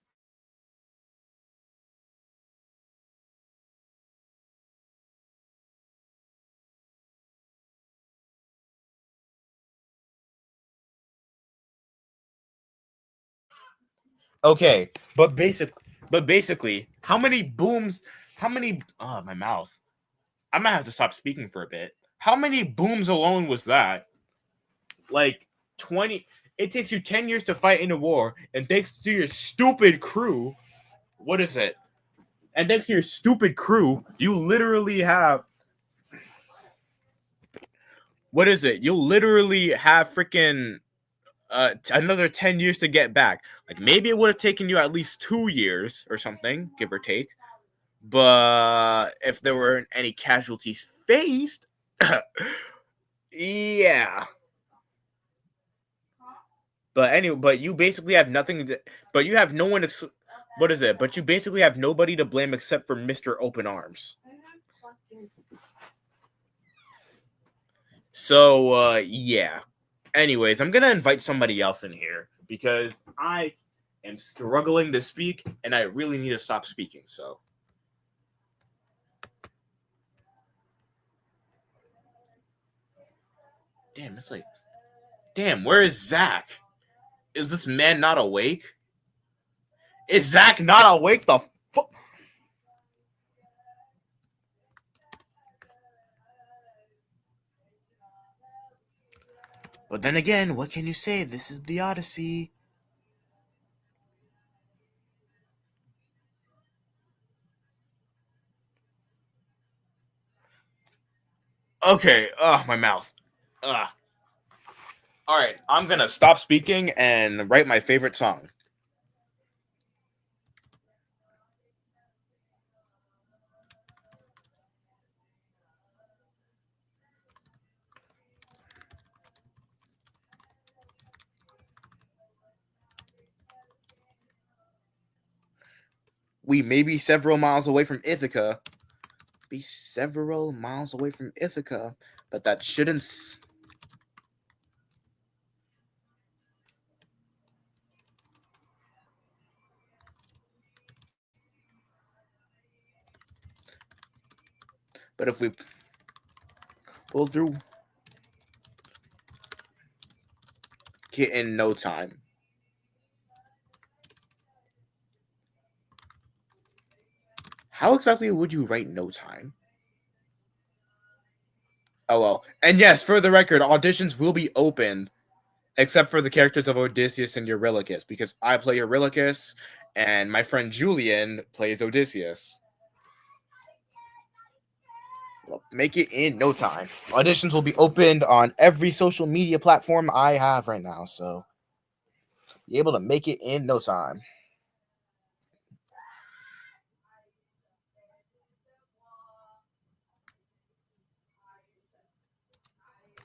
Okay, but basically, how many booms? How many? Oh, my mouth. I might have to stop speaking for a bit. How many booms alone was that? Like 20. It takes you 10 years to fight in a war, and thanks to your stupid crew, what is it? And thanks to your stupid crew, you literally have. What is it? You'll literally have freaking another 10 years to get back. Like maybe it would have taken you at least 2 years or something, give or take. But if there weren't any casualties faced, yeah. But anyway, but you basically have nothing. But you have no one. What is it? But you basically have nobody to blame except for Mr. Open Arms. So yeah. Anyways, I'm gonna invite somebody else in here because I am struggling to speak and I really need to stop speaking. So. Damn, it's like, damn, where is Zach? Is this man not awake? Is Zach not awake? The fuck? But then again, what can you say? This is the Odyssey. Okay, my mouth. Alright, I'm gonna stop speaking and write my favorite song. We may be several miles away from Ithaca. But that shouldn't. But if we pull through in no time. How exactly would you write no time? Oh well. And yes, for the record, auditions will be open except for the characters of Odysseus and Eurylochus, because I play Eurylochus and my friend Julian plays Odysseus. Well, make it in no time. Auditions will be opened on every social media platform I have right now, so be able to make it in no time.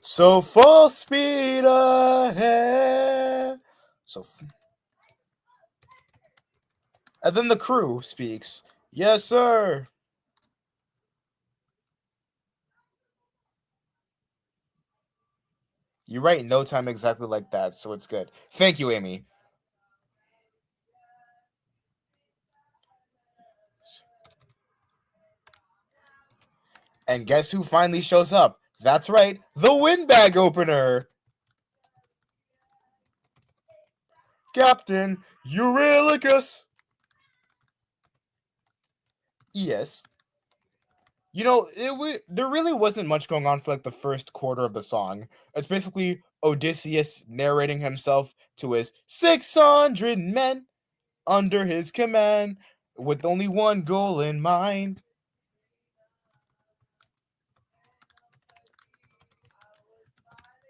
So full speed ahead. And then the crew speaks. Yes, sir. You write no time exactly like that, so it's good. Thank you, Amy. And guess who finally shows up? That's right, the windbag opener. Captain Eurylochus. Yes. There really wasn't much going on for like the first quarter of the song. It's basically Odysseus narrating himself to his 600 men under his command with only one goal in mind.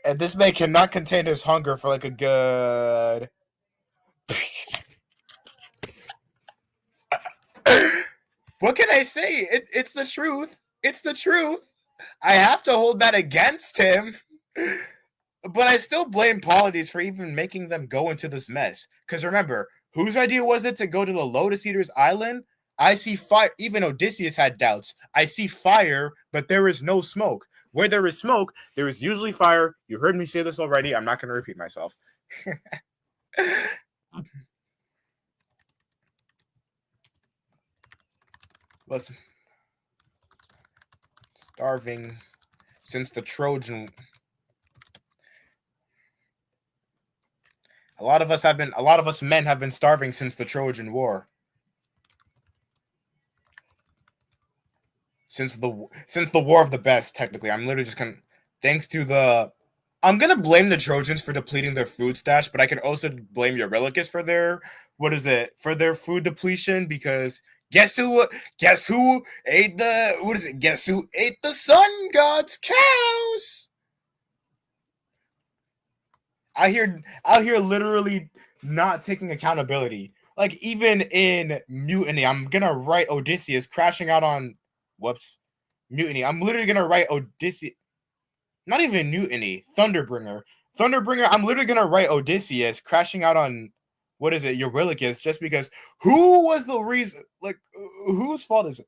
And this man cannot contain his hunger for like a good. What can I say? It's the truth. It's the truth. I have to hold that against him. But I still blame Polides for even making them go into this mess. Because remember, whose idea was it to go to the Lotus Eaters Island? I see fire. Even Odysseus had doubts. I see fire, but there is no smoke. Where there is smoke, there is usually fire. You heard me say this already. I'm not going to repeat myself. Listen, starving since the Trojan. A lot of us men have been starving since the Trojan War. Since the War of the Best, technically. I'm literally just thanks to the I'm gonna blame the Trojans for depleting their food stash, but I can also blame Eurylochus for their for their food depletion, because guess who ate the sun god's cows? I hear literally not taking accountability. Like, even in Mutiny, I'm gonna write Odysseus crashing out on Mutiny. I'm literally gonna write Odysseus. Not even Mutiny. Thunderbringer. I'm literally gonna write Odysseus crashing out on Eurylochus, just because. Who was the reason? Like, whose fault is it?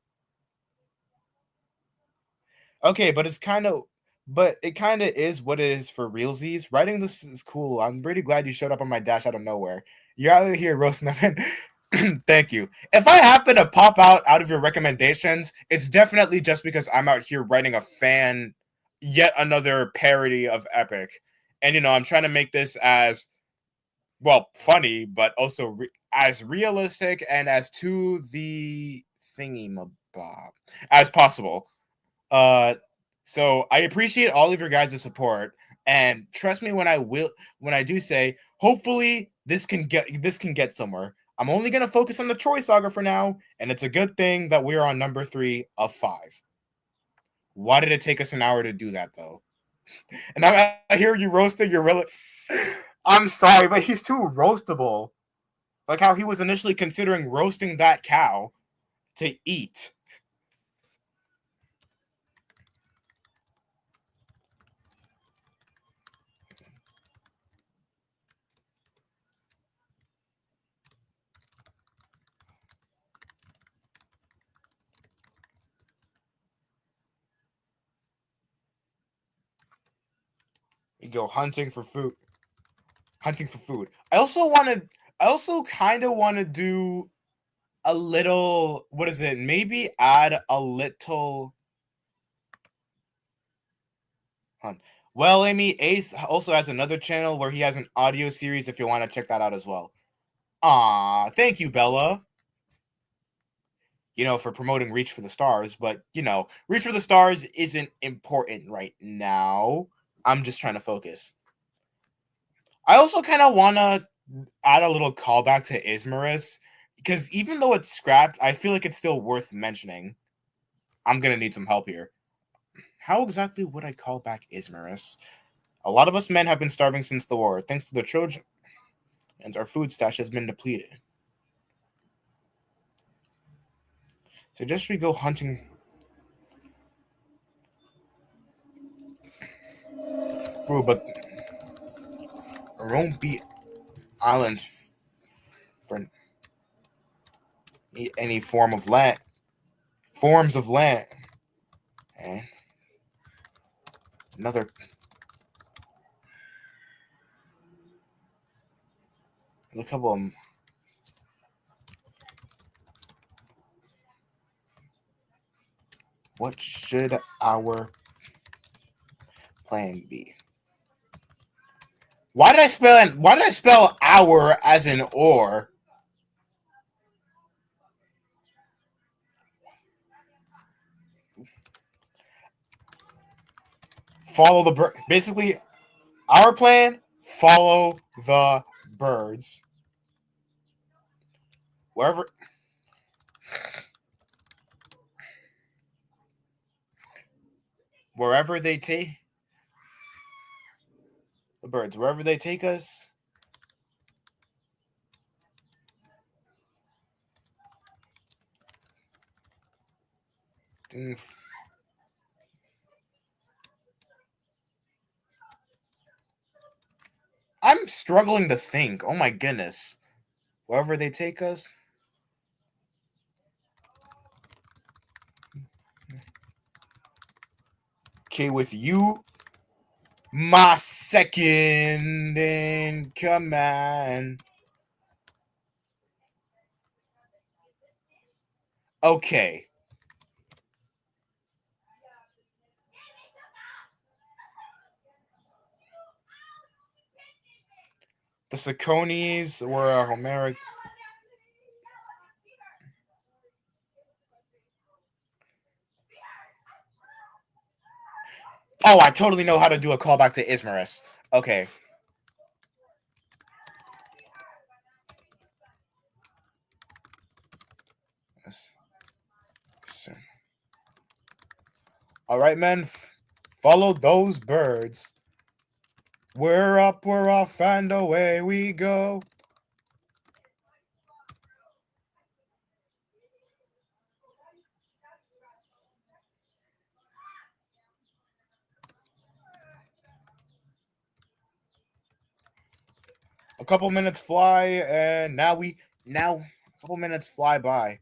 Okay, but it kind of is what it is for realsies. Writing this is cool. I'm really glad you showed up on my dash out of nowhere. You're out here roasting them. Thank you. If I happen to pop out of your recommendations, it's definitely just because I'm out here writing a yet another parody of Epic. And, I'm trying to make this as, funny, but also as realistic and as to the thingy-mabob as possible. So I appreciate all of your guys' support, and trust me when I do say, hopefully this can get somewhere. I'm only gonna focus on the Troy Saga for now, and it's a good thing that we're on number 3 of 5. Why did it take us an hour to do that, though? And I hear you roasting I'm sorry, but he's too roastable. Like how he was initially considering roasting that cow to eat. You go hunting for food. I also kind of want to do a little, maybe add a little. Well, Amy, Ace also has another channel where he has an audio series if you want to check that out as well. Thank you, Bella. For promoting Reach for the Stars, but Reach for the Stars isn't important right now. I'm just trying to focus. I also kind of want to add a little callback to Ismarus, because even though it's scrapped, I feel like it's still worth mentioning. I'm going to need some help here. How exactly would I call back Ismarus? A lot of us men have been starving since the war. Thanks to the Trojans, our food stash has been depleted. Suggest we go hunting. Bro, but there won't be islands for any forms of land. And another. A couple of them. What should our plan be? Why did I spell our as in or? Follow the bird. Basically, our plan: follow the birds. Wherever they take the birds, wherever they take us. I'm struggling to think. Oh my goodness. Wherever they take us. Okay, with you, my second in command. Okay. The Saconis were a Homeric. Oh, I totally know how to do a callback to Ismarus. Okay. Yes. Sir. All right, men. Follow those birds. We're up, we're off, and away we go. A couple minutes fly, and now a couple minutes fly by.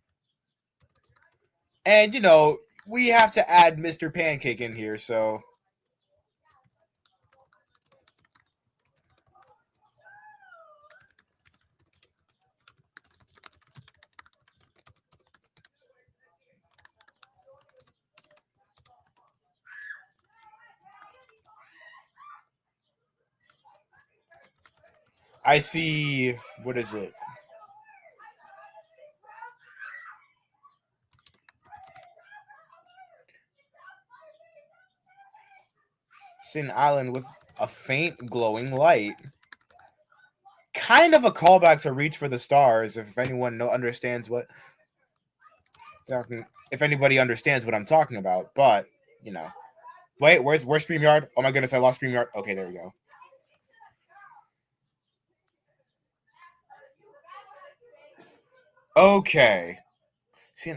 And you know, we have to add Mr. Pancake in here, so I see. What is it? See an island with a faint glowing light. Kind of a callback to Reach for the Stars, if anyone understands what. If anybody understands what I'm talking about, but you know, wait, where's StreamYard? Oh my goodness, I lost StreamYard. Okay, there we go. Okay, see.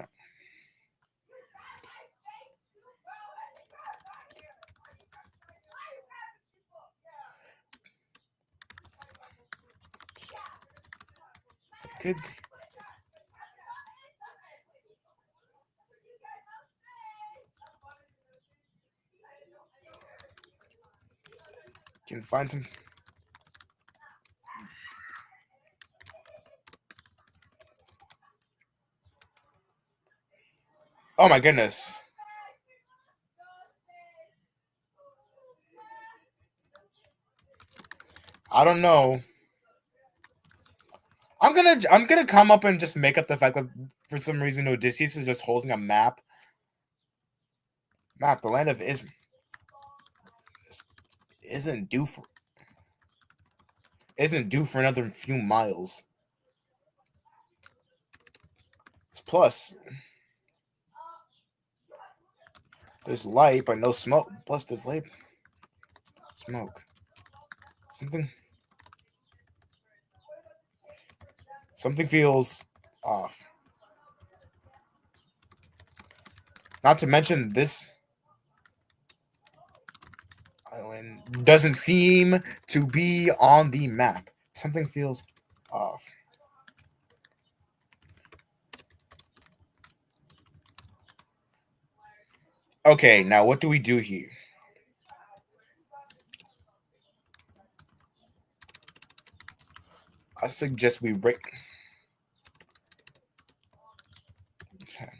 Good. Can find some. Oh my goodness. I don't know. I'm gonna come up and just make up the fact that for some reason Odysseus is just holding a map. The land of isn't due for another few miles. Plus, there's light, but no smoke. Plus, there's light, smoke. Something feels off. Not to mention this island doesn't seem to be on the map. Something feels off. Okay, now what do we do here? I suggest we break. Okay.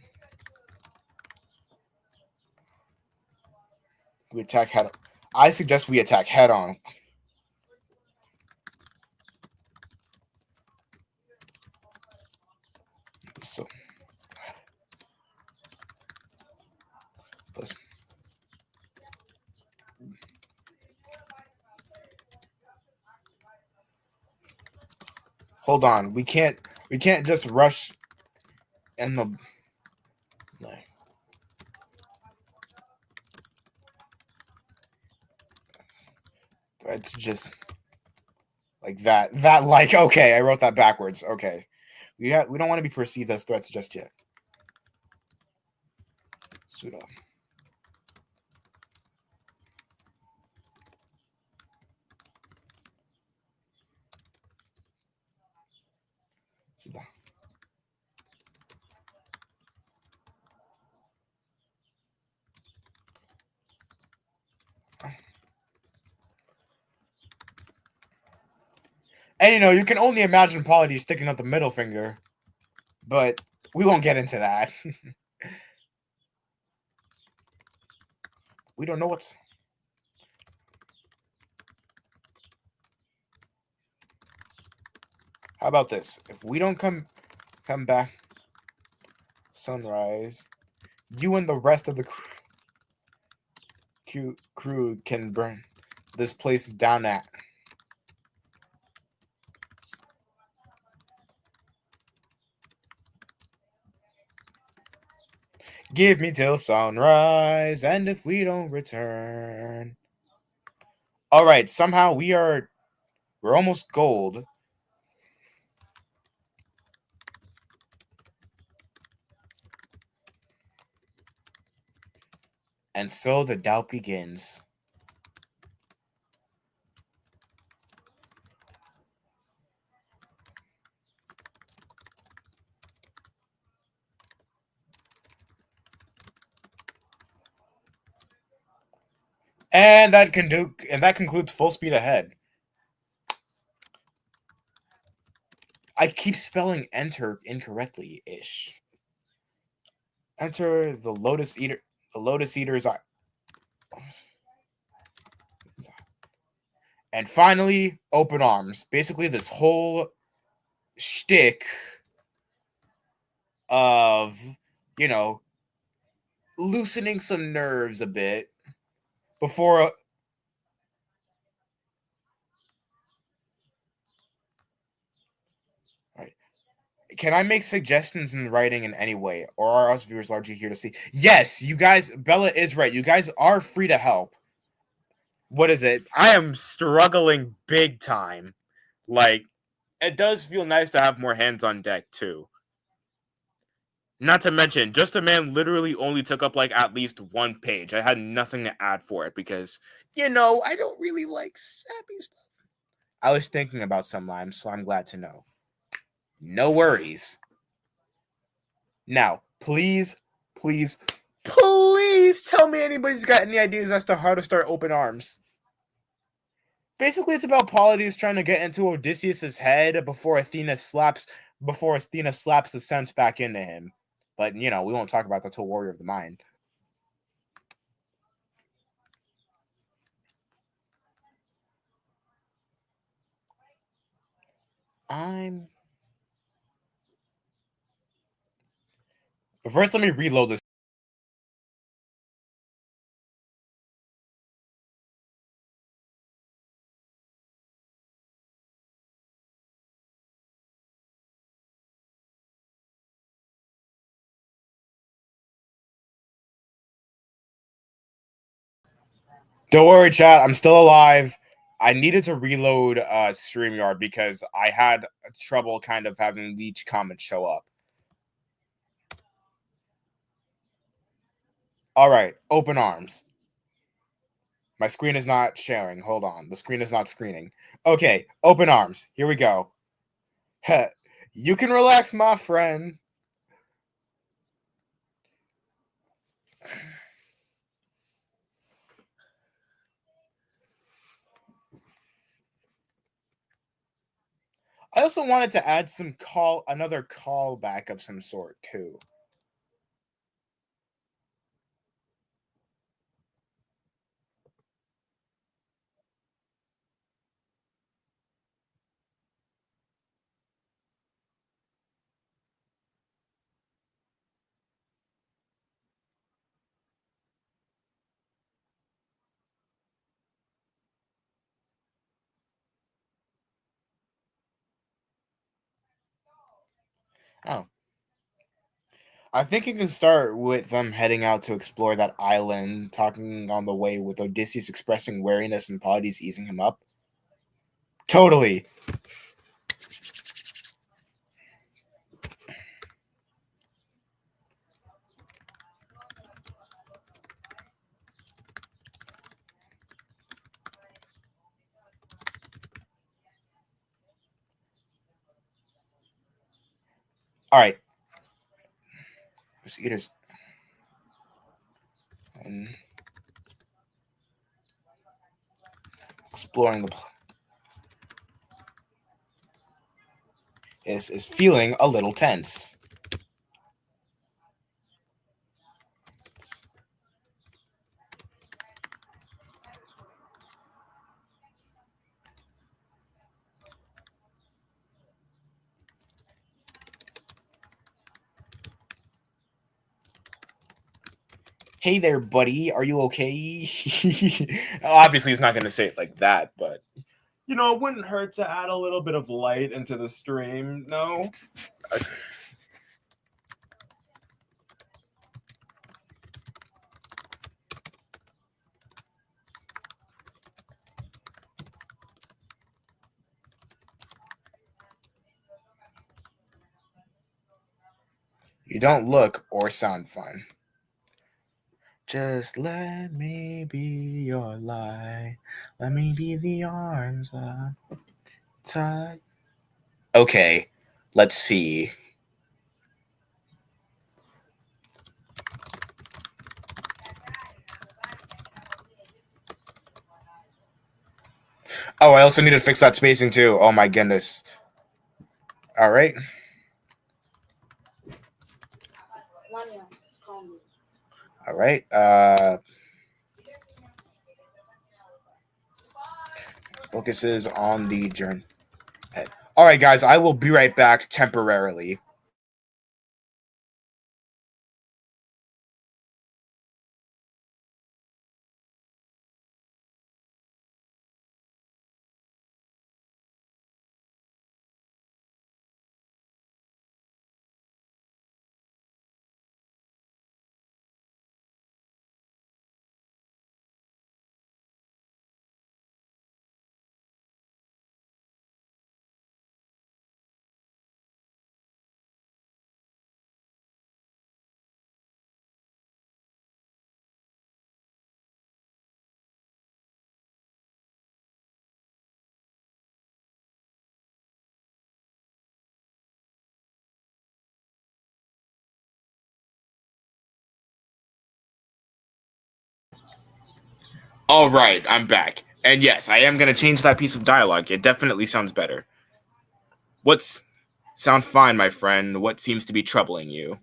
We attack head on. I suggest we attack head on. So, Hold on. We can't just rush in the like, it's just like that. That like okay, I wrote that backwards. Okay. We don't want to be perceived as threats just yet. Suit up. Suit up. And you can only imagine Polity sticking up the middle finger, but we won't get into that. We don't know what's. How about this? If we don't come back sunrise, you and the rest of the crew can burn this place down at. Give me till sunrise, and if we don't return. All right, somehow we're almost gold. And so the doubt begins. And that concludes full speed ahead. I keep spelling enter incorrectly ish. Enter the Lotus Eater. The Lotus Eaters are. And finally, open arms. Basically, this whole shtick of, loosening some nerves a bit before. Right. Can I make suggestions in writing in any way? Or are us viewers largely here to see? Yes, you guys, Bella is right. You guys are free to help. What is it? I am struggling big time. Like, it does feel nice to have more hands on deck, too. Not to mention, Just a Man literally only took up, at least one page. I had nothing to add for it because, I don't really like sappy stuff. I was thinking about some lines, so I'm glad to know. No worries. Now, please tell me anybody's got any ideas as to how to start open arms. Basically, it's about Polides trying to get into Odysseus's head before Athena slaps the sense back into him. But, we won't talk about that till Warrior of the Mind. But first, let me reload this. Don't worry, chat. I'm still alive. I needed to reload StreamYard because I had trouble kind of having each comment show up. All right, open arms. My screen is not sharing. Hold on. The screen is not screening. Okay, open arms. Here we go. You can relax, my friend. I also wanted to add another callback of some sort, too. Oh. I think it can start with them heading out to explore that island, talking on the way with Odysseus expressing wariness and Pleiades easing him up. Totally. All right. Eaters. And exploring the is feeling a little tense. Hey there, buddy. Are you okay? Obviously, he's not going to say it like that, but you know, it wouldn't hurt to add a little bit of light into the stream. No. You don't look or sound fine. Just let me be your light. Let me be the arms that tie. Okay, let's see. Oh, I also need to fix that spacing too. Oh my goodness. All right. All right. Focuses on the journey. All right, guys. I will be right back temporarily. All right, I'm back. And yes, I am going to change that piece of dialogue. It definitely sounds better. What's sound fine, my friend? What seems to be troubling you?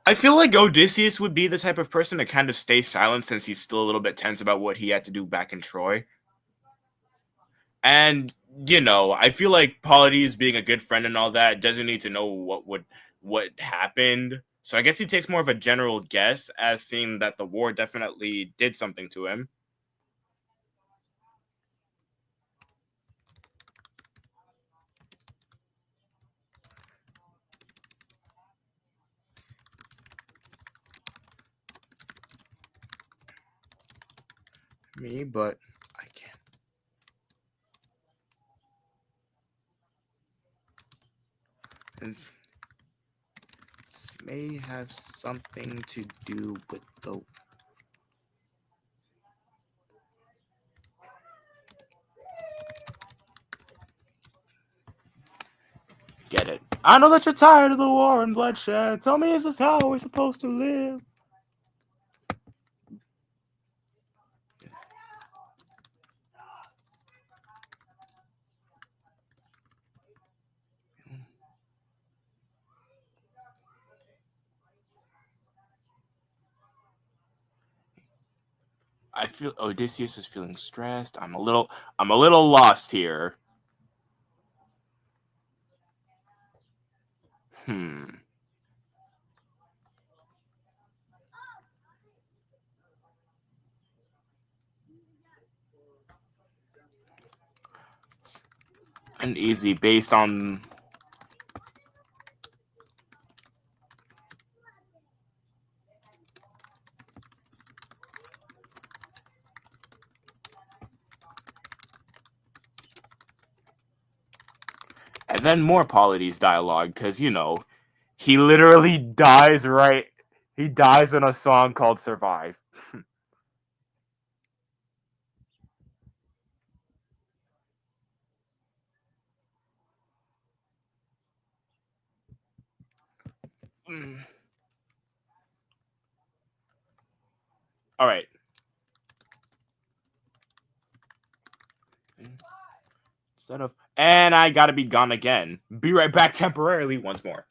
I feel like Odysseus would be the type of person to kind of stay silent since he's still a little bit tense about what he had to do back in Troy. And you know, I feel like Pleiades being a good friend and all that doesn't need to know what happened. So I guess he takes more of a general guess, as seeing that the war definitely did something to him. Me, but I can't. And this may have something to do with the. Get it. I know that you're tired of the war and bloodshed. Tell me, is this how we're supposed to live? I feel Odysseus is feeling stressed. I'm a little lost here. Hmm. and easy based on and then more Paulides dialogue because he literally dies he dies in a song called Survive. All right. And I gotta be gone again. Be right back temporarily once more.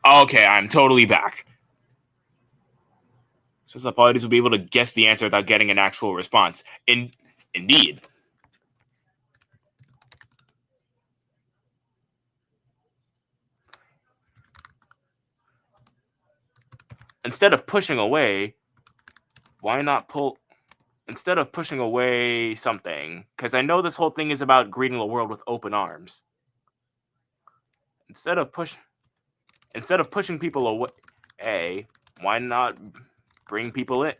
Okay, I'm totally back. Since the Paulides will be able to guess the answer without getting an actual response. Indeed. Instead of pushing away, why not pull? Instead of pushing away something, because I know this whole thing is about greeting the world with open arms. Instead of pushing people away, why not bring people in?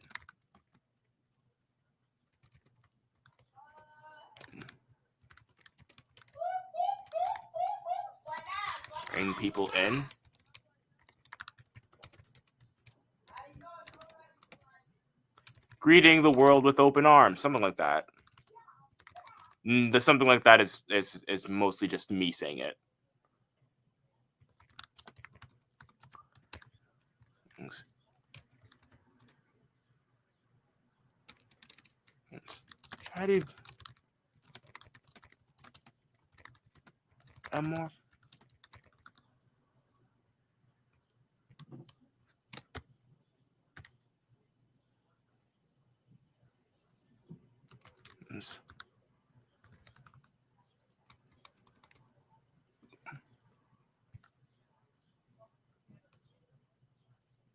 Bring people in. Greeting the world with open arms, something like that. The something like that is mostly just me saying it. Try to add more.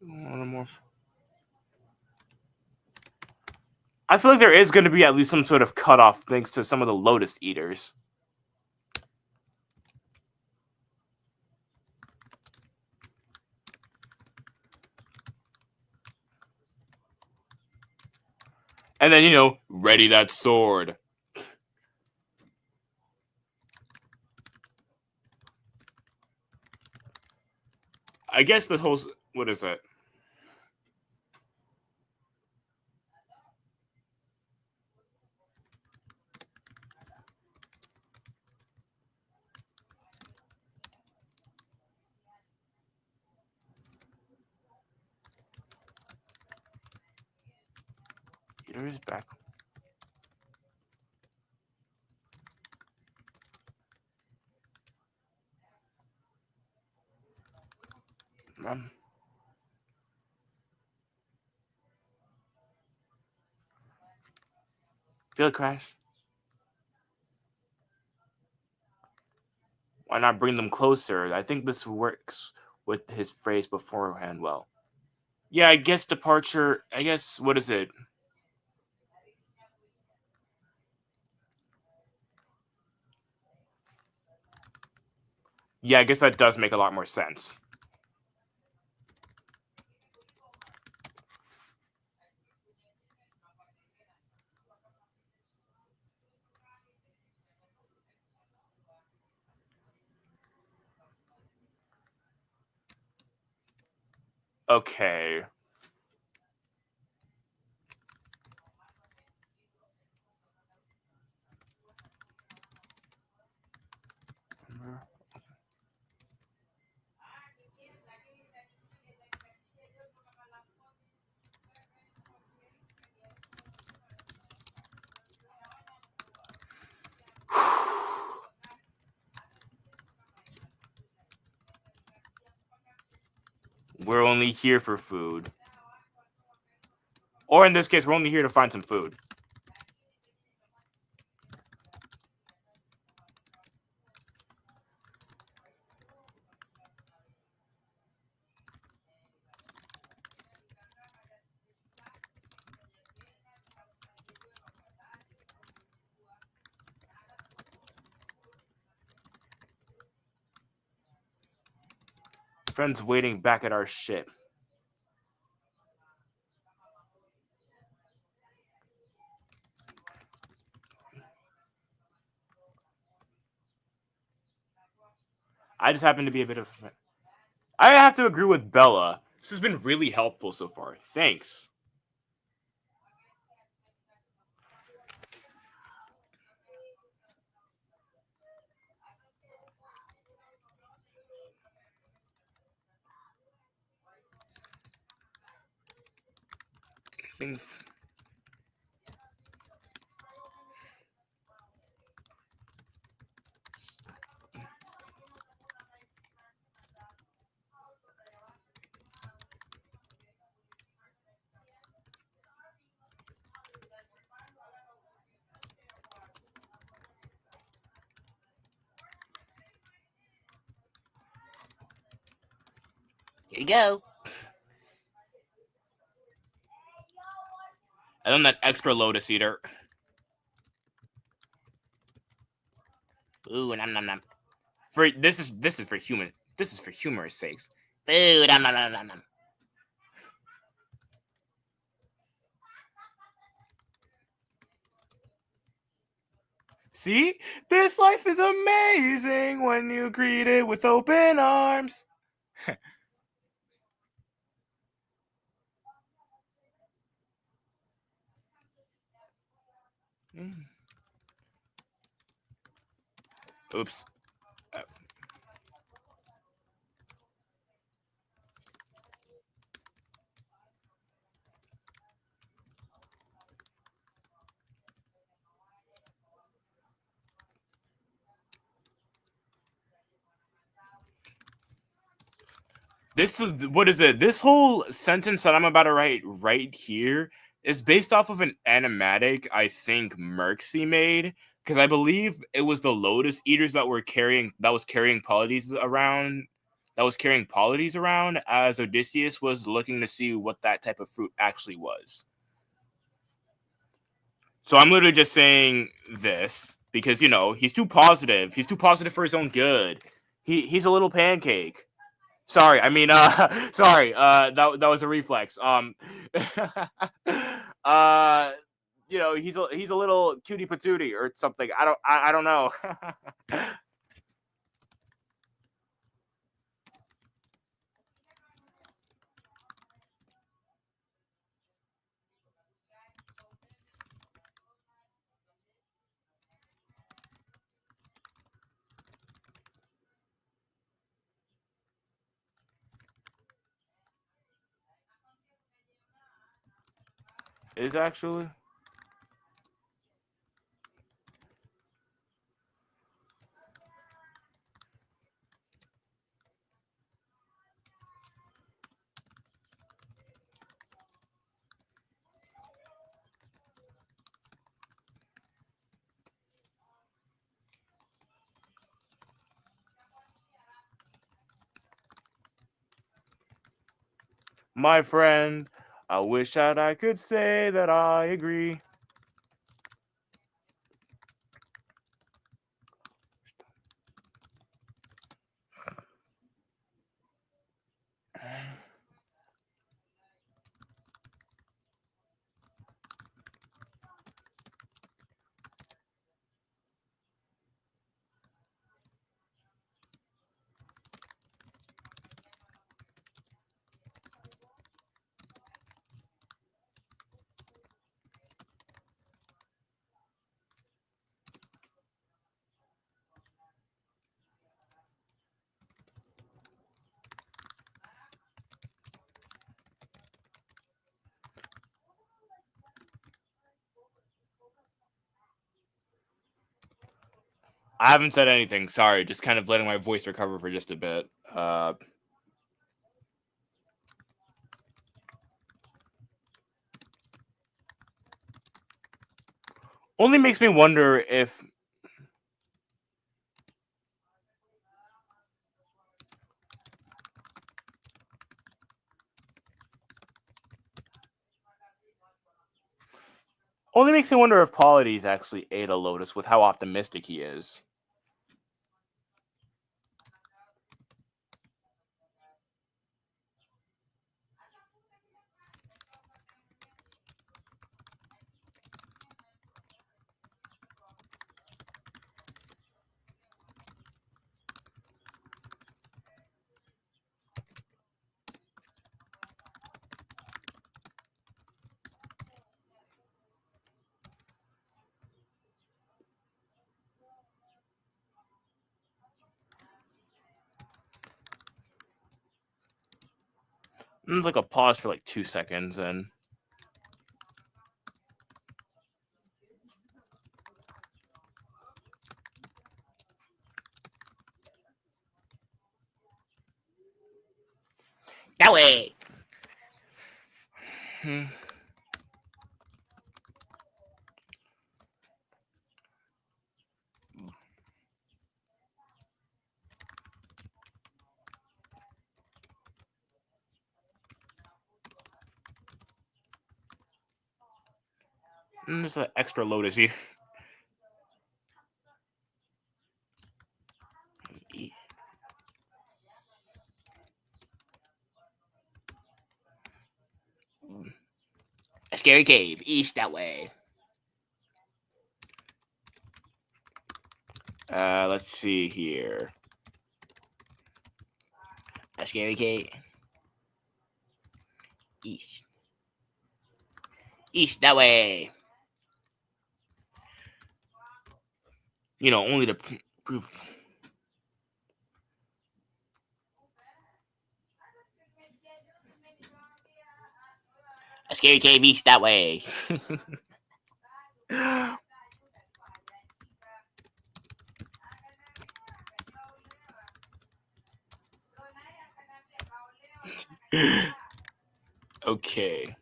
More. I feel like there is going to be at least some sort of cutoff thanks to some of the Lotus Eaters. And then, ready that sword. I guess the whole... What is it? Peter is back. Field crash. Why not bring them closer? I think this works with his phrase beforehand well. Yeah, I guess departure. I guess what is it? Yeah, I guess that does make a lot more sense. Okay. We're only here for food. Or in this case, we're only here to find some food. Friends waiting back at our ship. I just happen to be a bit of. I have to agree with Bella. This has been really helpful so far. Thanks. Things. Here you go. And then that extra lotus eater. Ooh, nom nom nom. For this is for human. This is for humorous sakes. Food, nom nom nom nom nom. See? This life is amazing when you greet it with open arms. Oops. This is what is it? This whole sentence that I'm about to write right here is based off of an animatic I think Merxy made, because I believe it was the Lotus Eaters that was carrying Polides around as Odysseus was looking to see what that type of fruit actually was. So I'm literally just saying this because he's too positive. He's too positive for his own good. He's a little pancake. Sorry, I mean, sorry. That was a reflex. He's a little cutie patootie or something. I don't know. Is actually. my friend. I wish that I could say that I agree. I haven't said anything. Sorry, just kind of letting my voice recover for just a bit. Only makes me wonder if Polides actually ate a lotus with how optimistic he is. There's like a pause for like 2 seconds, and That way. There's an extra lotus here. A scary cave. East that way. Let's see here. A scary cave. East. East that way. You know, only to prove. A scary cave east that way. Okay.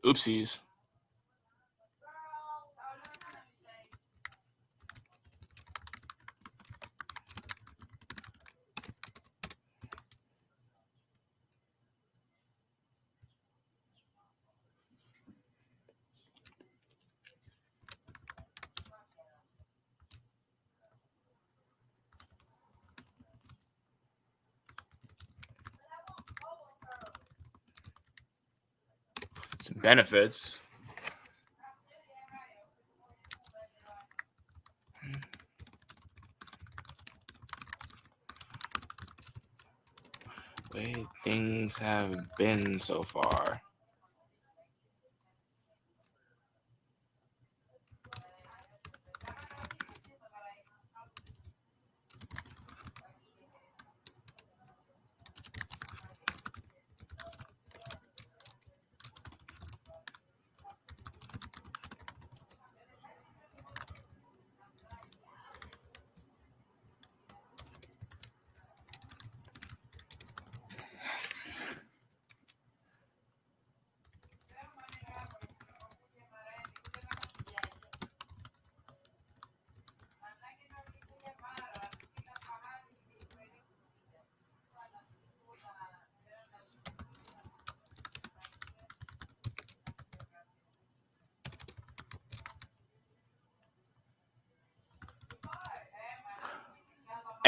Oopsies. Some benefits. Way things have been so far.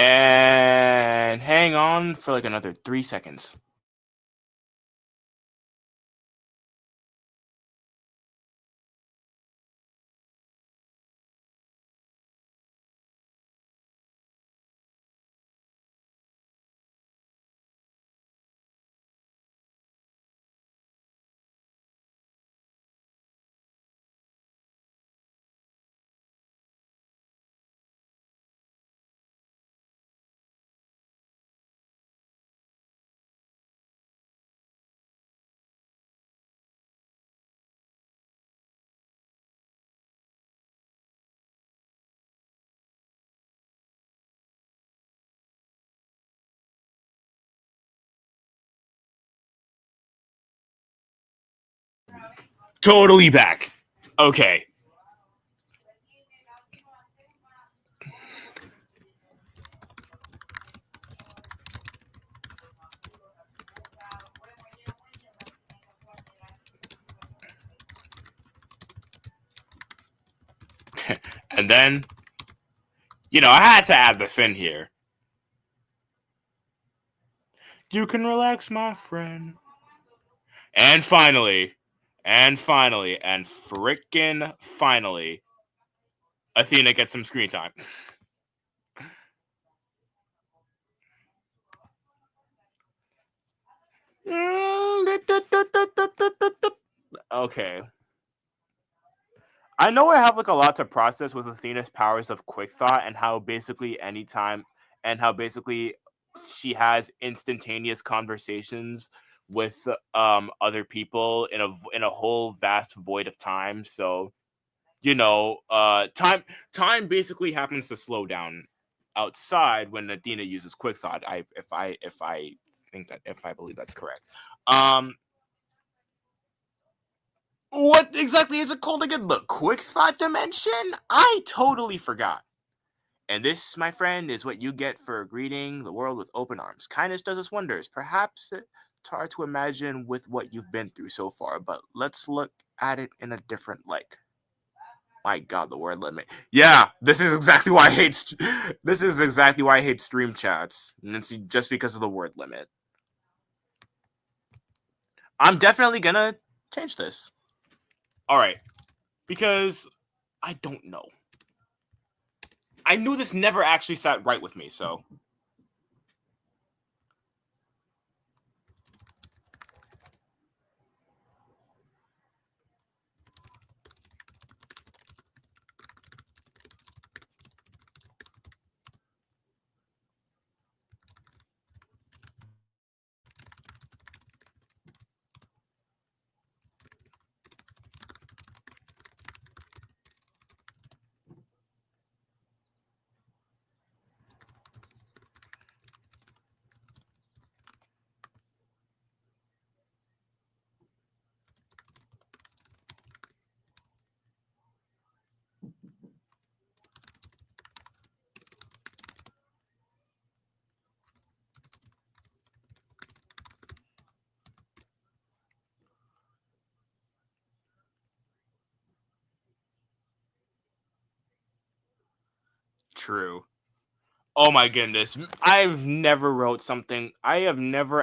And hang on for like another 3 seconds. Totally back. Okay. And then, I had to add this in here. You can relax, my friend. And finally, and frickin' finally, Athena gets some screen time. Okay. I know I have like a lot to process with Athena's powers of quick thought and how basically she has instantaneous conversations with other people in a whole vast void of time. So time basically happens to slow down outside when Athena uses quick thought. If I believe that's correct. What exactly is it called again? The quick thought dimension? I totally forgot. And this, my friend, is what you get for greeting the world with open arms. Kindness does us wonders. Perhaps it's hard to imagine with what you've been through so far, but let's look at it in a different light. My God, the word limit. Yeah, this is exactly why I hate stream chats. And it's just because of the word limit. I'm definitely gonna change this. All right, because I don't know. I knew this never actually sat right with me, so. True. Oh my goodness. I have never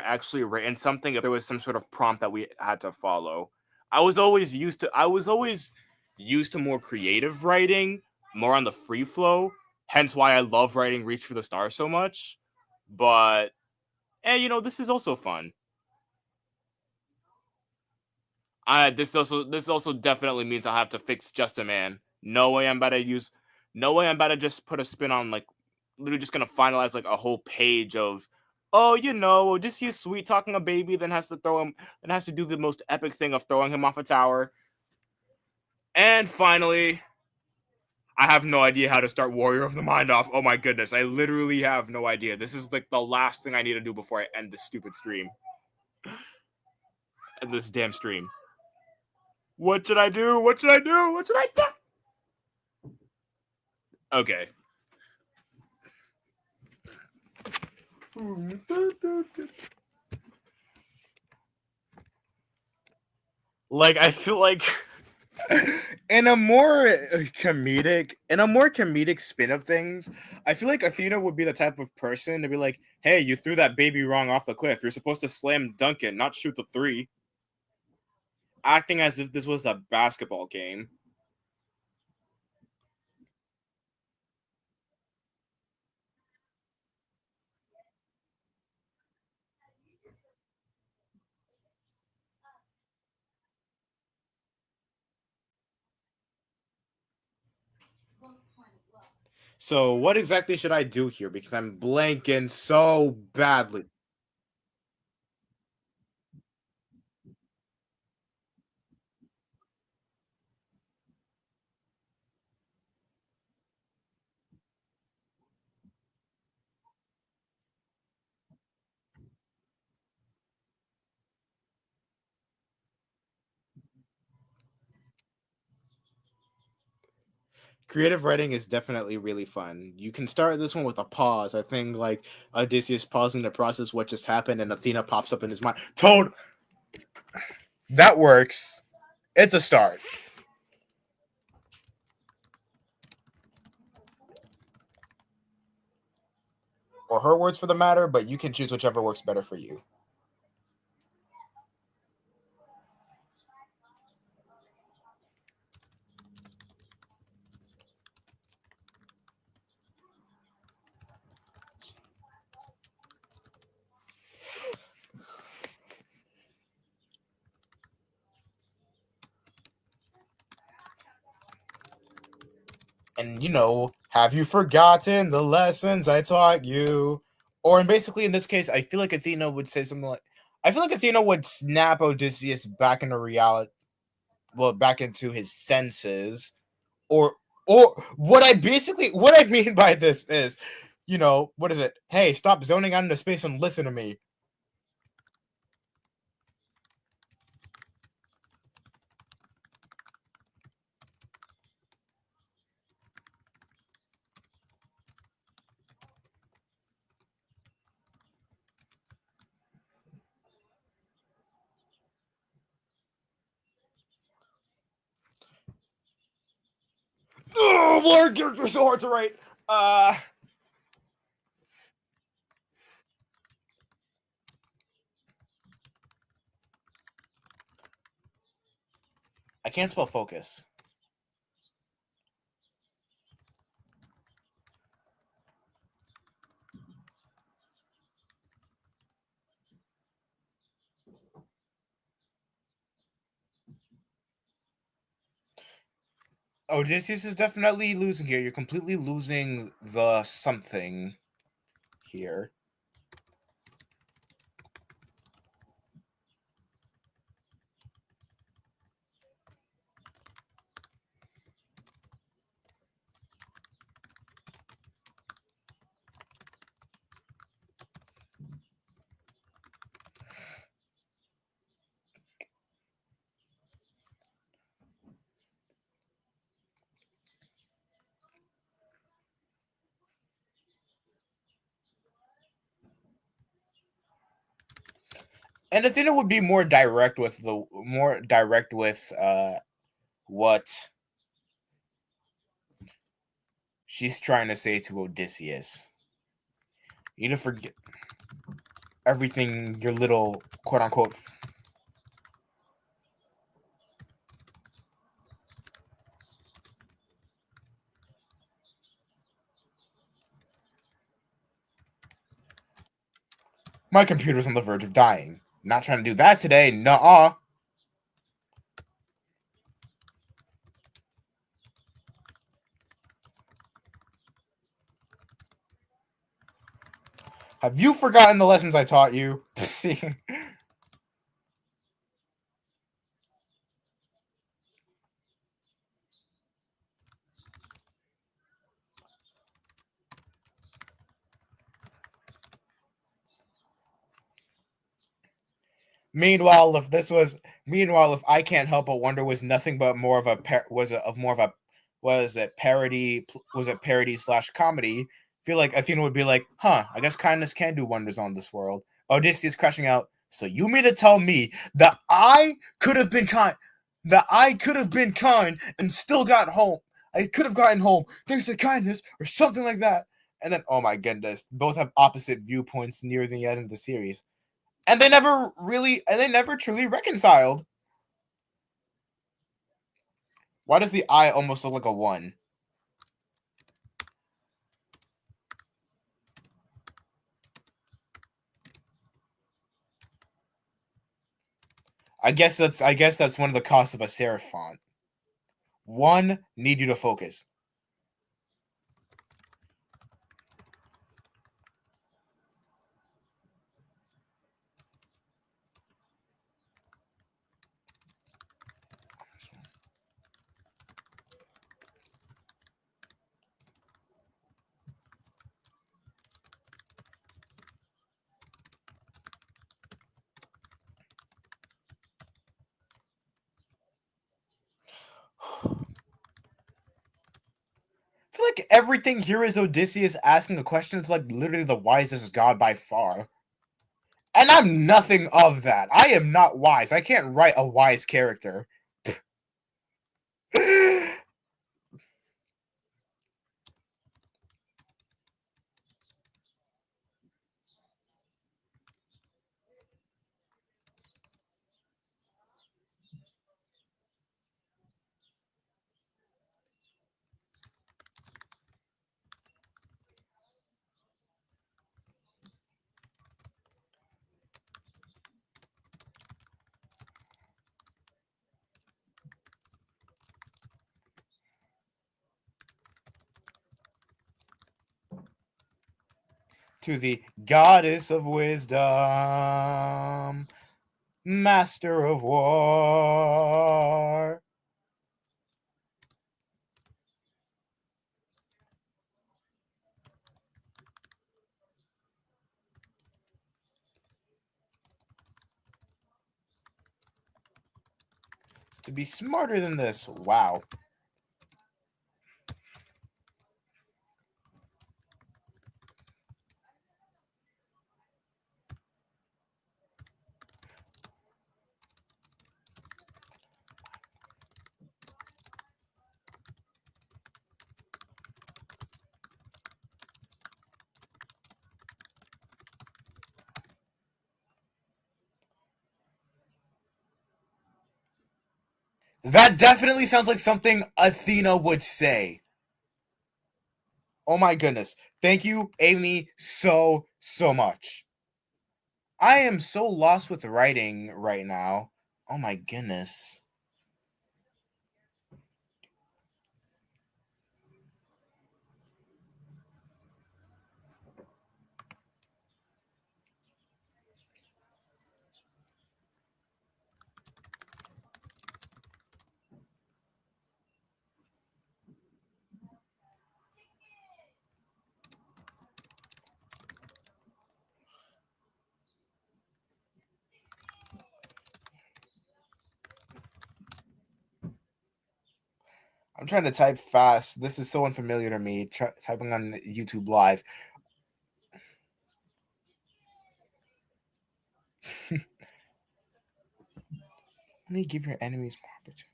actually written something if there was some sort of prompt that we had to follow. I was always used to more creative writing, more on the free flow, hence why I love writing Reach for the Stars so much. But this is also fun. This also definitely means I'll have to fix Just a Man. No way I'm about to just put a spin on like literally just gonna finalize like a whole page of just he's sweet talking a baby, then has to do the most epic thing of throwing him off a tower. And finally, I have no idea how to start Warrior of the Mind off. Oh my goodness, I literally have no idea. This is like the last thing I need to do before I end this stupid stream. And this damn stream. What should I do? What should I do? What should I do? Okay. Like, I feel like in a more comedic spin of things, I feel like Athena would be the type of person to be like, "Hey, you threw that baby wrong off the cliff. You're supposed to slam dunk it, not shoot the three." Acting as if this was a basketball game. So, what exactly should I do here? Because I'm blanking so badly. Creative writing is definitely really fun. You can start this one with a pause. I think like Odysseus pausing to process what just happened, and Athena pops up in his mind. Toad, that works. It's a start. Or her words for the matter, but you can choose whichever works better for you. And have you forgotten the lessons I taught you? Or basically in this case, I feel like Athena would say something like, I feel like Athena would snap Odysseus back into reality, well, back into his senses. Or what I mean by this is, what is it? Hey, stop zoning out into space and listen to me. Oh, Lord, you're so hard to write. I can't spell focus. Odysseus is definitely losing here. You're completely losing the something here. And Athena would be more direct with what she's trying to say to Odysseus. You need to forget everything your little quote unquote. My computer's on the verge of dying. Not trying to do that today. Nuh-uh. Have you forgotten the lessons I taught you? See. Meanwhile, if I can't help but wonder was nothing but more of a parody slash comedy. Feel like Athena would be like, huh, I guess kindness can do wonders on this world. Odysseus crashing out. So you mean to tell me that I could have been kind? that I could have been kind and still got home. I could have gotten home thanks to kindness or something like that. And then, oh my goodness, both have opposite viewpoints near the end of the series. And they never truly reconciled. Why does the eye almost look like a 1? I guess that's one of the costs of a serif font. 1, need you to focus. I feel like everything here is Odysseus asking a question. It's like literally the wisest god by far. And I'm nothing of that. I am not wise. I can't write a wise character. To the goddess of wisdom, master of war. To be smarter than this. Wow. That definitely sounds like something Athena would say. Oh my goodness. Thank you, Amy, so much. I am so lost with writing right now. Oh my goodness. I'm trying to type fast. This is so unfamiliar to me. Typing on YouTube Live. Let me give your enemies more opportunity.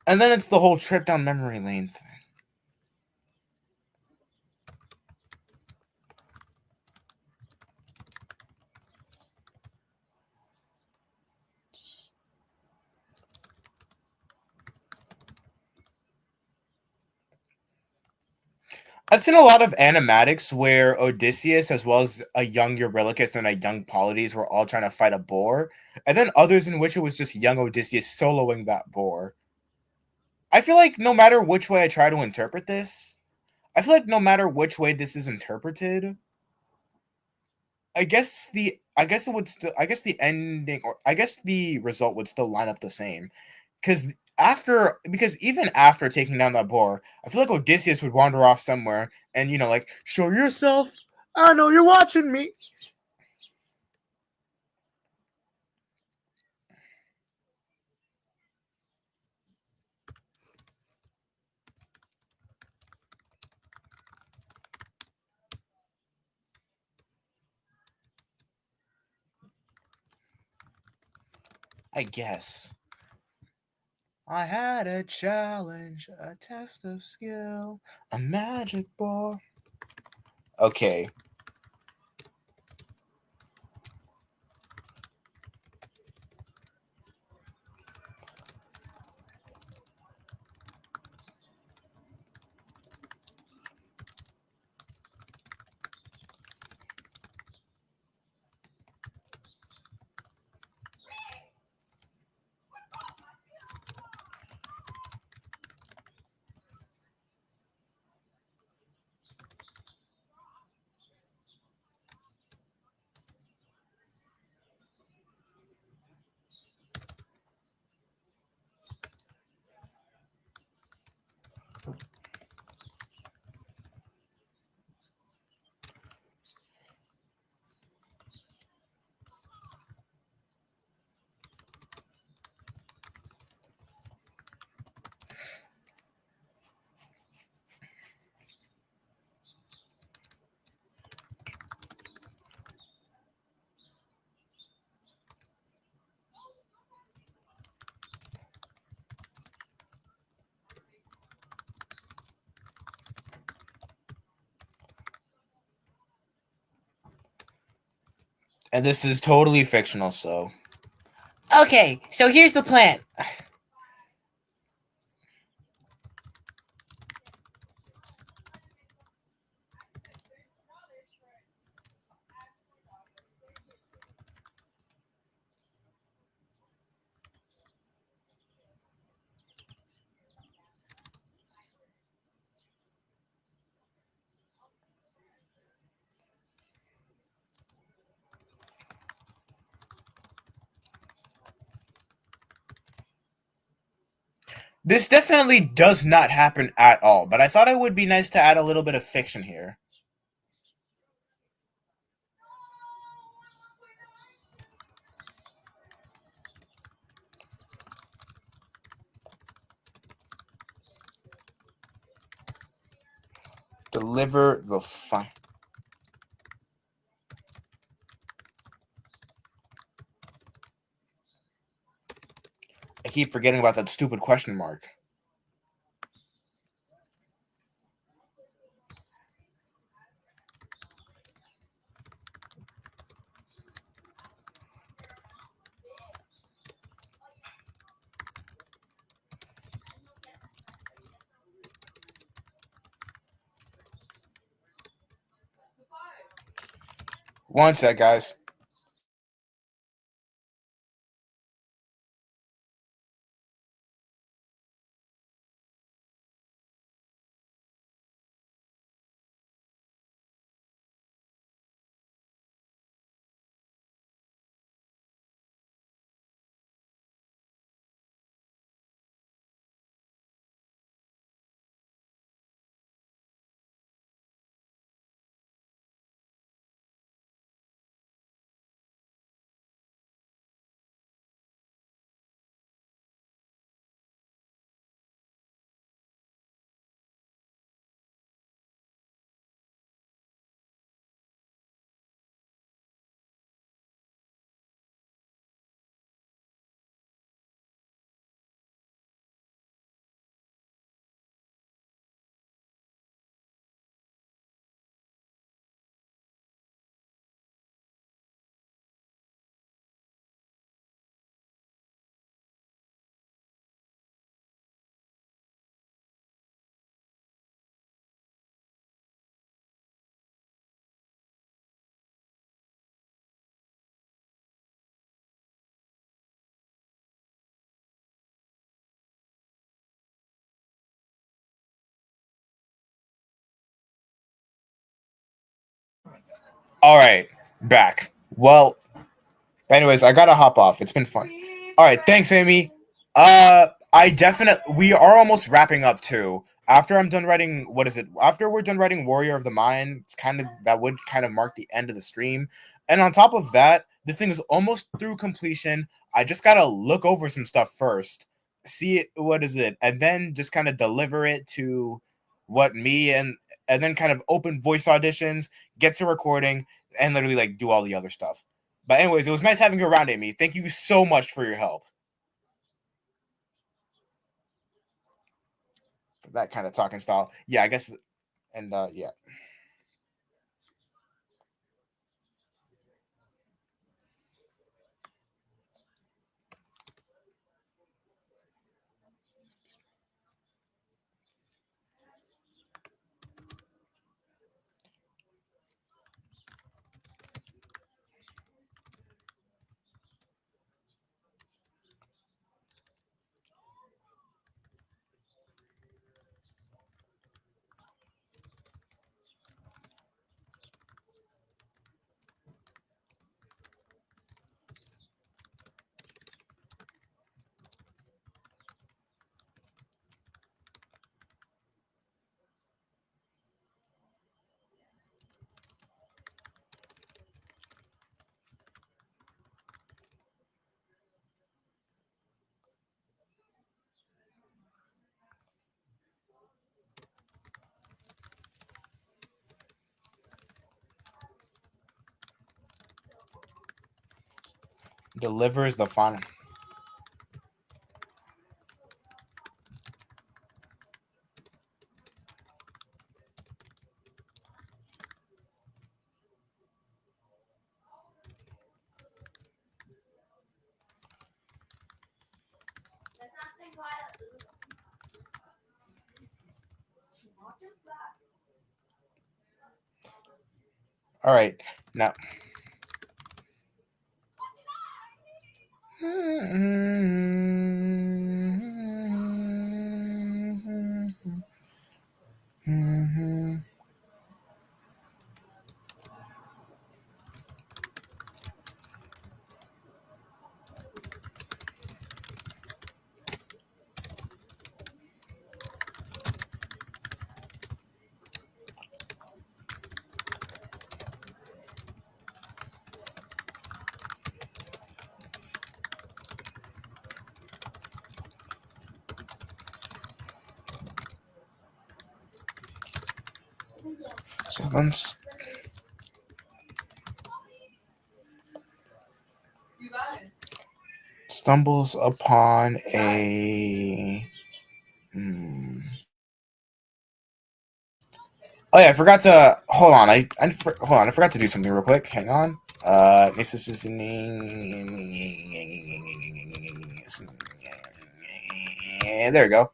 And then it's the whole trip down memory lane thing. I've seen a lot of animatics where Odysseus, as well as a young Eurylochus and a young Polides, were all trying to fight a boar, and then others in which it was just young Odysseus soloing that boar. I feel like no matter which way I try to interpret this, I feel like no matter which way this is interpreted, I guess the ending, or I guess the result would still line up the same. Because even after taking down that boar, I feel like Odysseus would wander off somewhere and like, show yourself. I know you're watching me. I guess. I had a challenge, a test of skill, a magic ball. Okay. And this is totally fictional, so. Okay, so here's the plan. This definitely does not happen at all, but I thought it would be nice to add a little bit of fiction here. Deliver the fun. I keep forgetting about that stupid question mark. One sec, guys. All right, back. Well, anyways, I gotta hop off. It's been fun. All right, thanks, Amy. We are almost wrapping up too. After I'm done writing, what is it? After we're done writing Warrior of the Mind, that would kind of mark the end of the stream. And on top of that, this thing is almost through completion. I just gotta look over some stuff first, see it, what is it, and then just kind of deliver it to what me and then kind of open voice auditions, get to recording, and literally like do all the other stuff. But anyways, it was nice having you around, Amy. Thank you so much for your help. that kind of talking style. Yeah, I guess. And yeah. Delivers the final. All right, now. So then stumbles upon a. Oh yeah, I forgot to hold on. Hold on. I forgot to do something real quick. Hang on. This is there we go.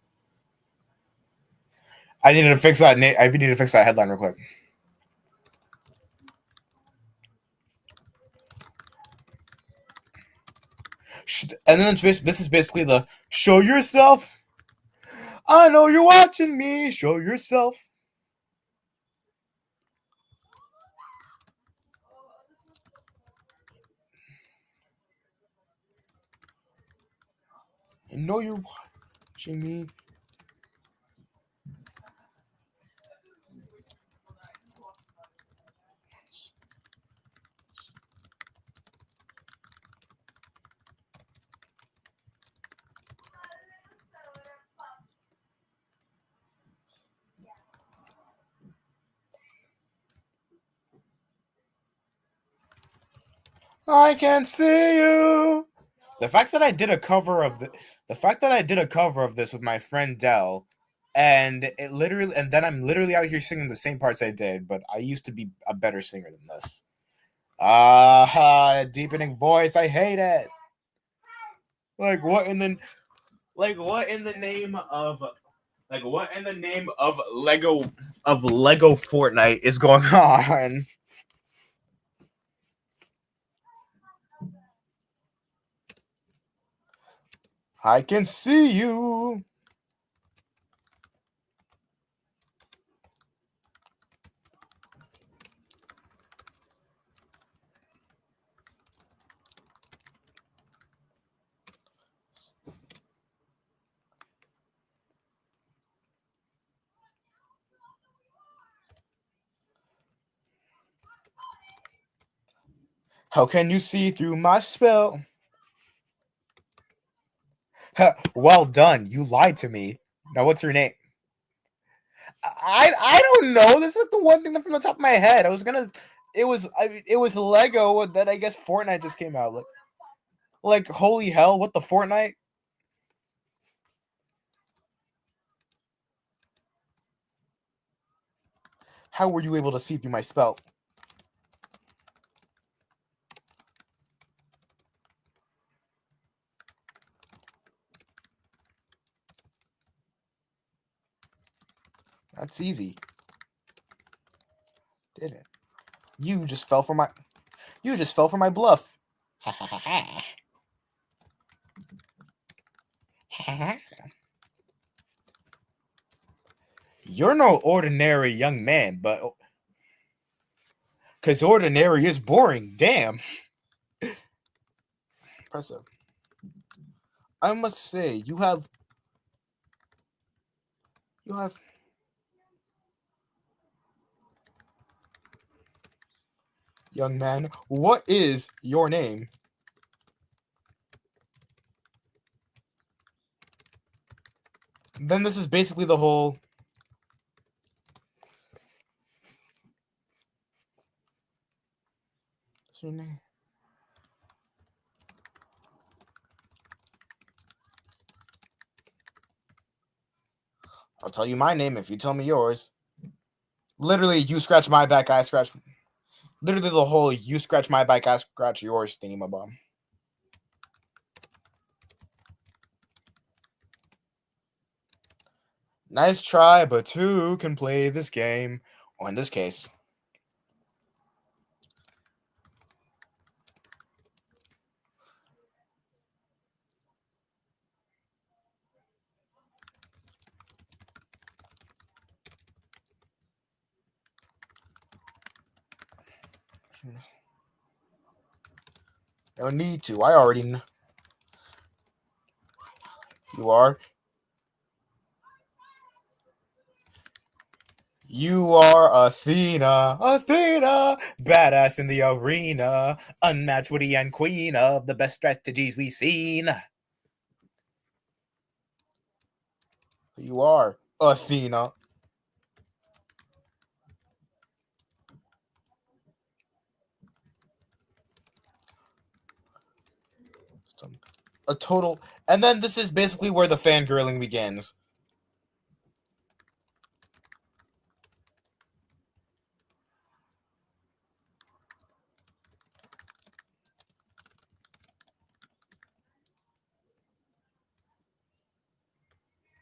I needed to fix that. I needed to fix that headline real quick. And then this is basically the show yourself. I know you're watching me. Show yourself. I know you're watching me. I can see you. The fact that I did a cover of this with my friend Dell, and then I'm literally out here singing the same parts I did, but I used to be a better singer than this. Deepening voice, I hate it. What in the name of Lego Fortnite is going on? I can see you. How can you see through my spell? Well done. You lied to me. Now, what's your name? I don't know. This is the one thing from the top of my head. It was Lego that I guess Fortnite just came out. Like holy hell, what the Fortnite? How were you able to see through my spell? That's easy. Did it? You just fell for my bluff. Ha ha ha ha. Ha ha. You're no ordinary young man, but because ordinary is boring. Damn. Impressive. I must say, you have young man, what is your name? Then this is basically the whole. What's your name? I'll tell you my name if you tell me yours. Literally, you scratch my back, I scratch. Literally, the whole you scratch my back, I scratch yours theme about. Nice try, but two can play this game. Or in this case. No need to. I already know. You are. You are Athena, badass in the arena, unmatched witty and queen of the best strategies we've seen. You are Athena. A total, and then this is basically where the fangirling begins.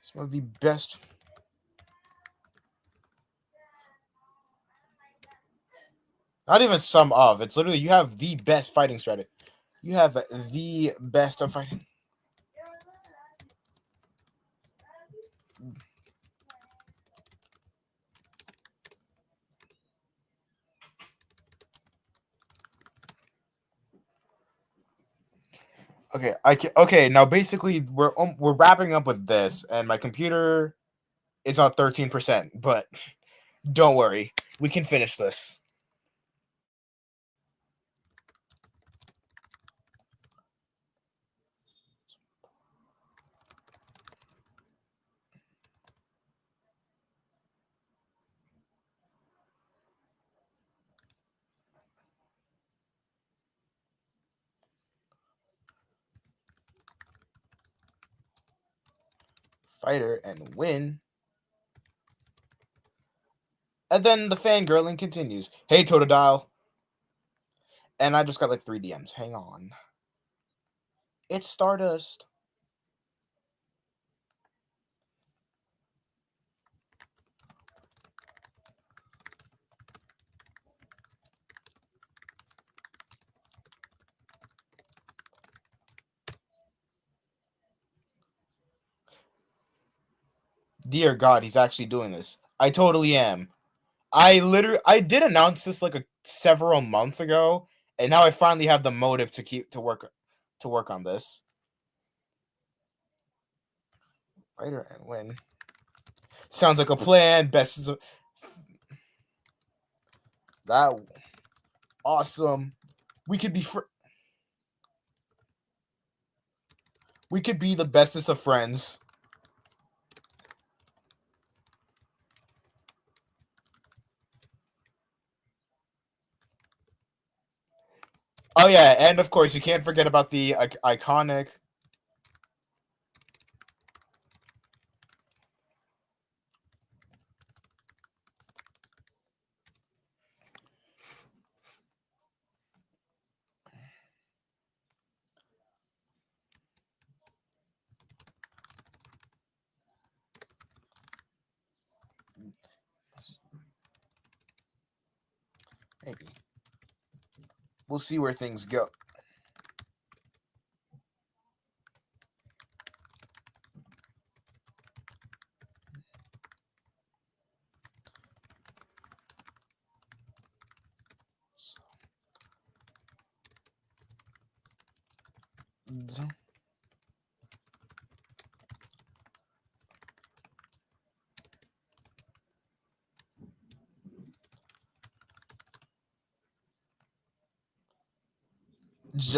It's one of the best. Not even some of. It's literally you have the best fighting strategy. You have the best of fighting. Okay, okay. Now basically we're wrapping up with this, and my computer is on 13%. But don't worry, we can finish this. Fighter and win. And then the fangirling continues. Hey, Totodile. And I just got like 3 DMs. Hang on. It's Stardust. Dear God, he's actually doing this. I totally am. I did announce this like several months ago, and now I finally have the motive to work on this. Fighter and win. Sounds like a plan. Best is that awesome. We could be we could be the bestest of friends. Oh yeah, and of course you can't forget about the iconic. Maybe. We'll see where things go.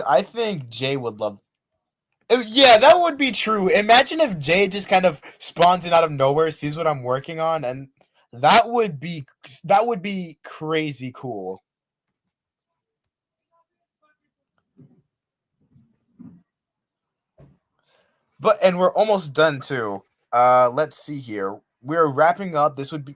I think Jay would love. Yeah, that would be true. Imagine if Jay just kind of spawns in out of nowhere, sees what I'm working on, and that would be crazy cool. And we're almost done too. Let's see here. We're wrapping up. This would be.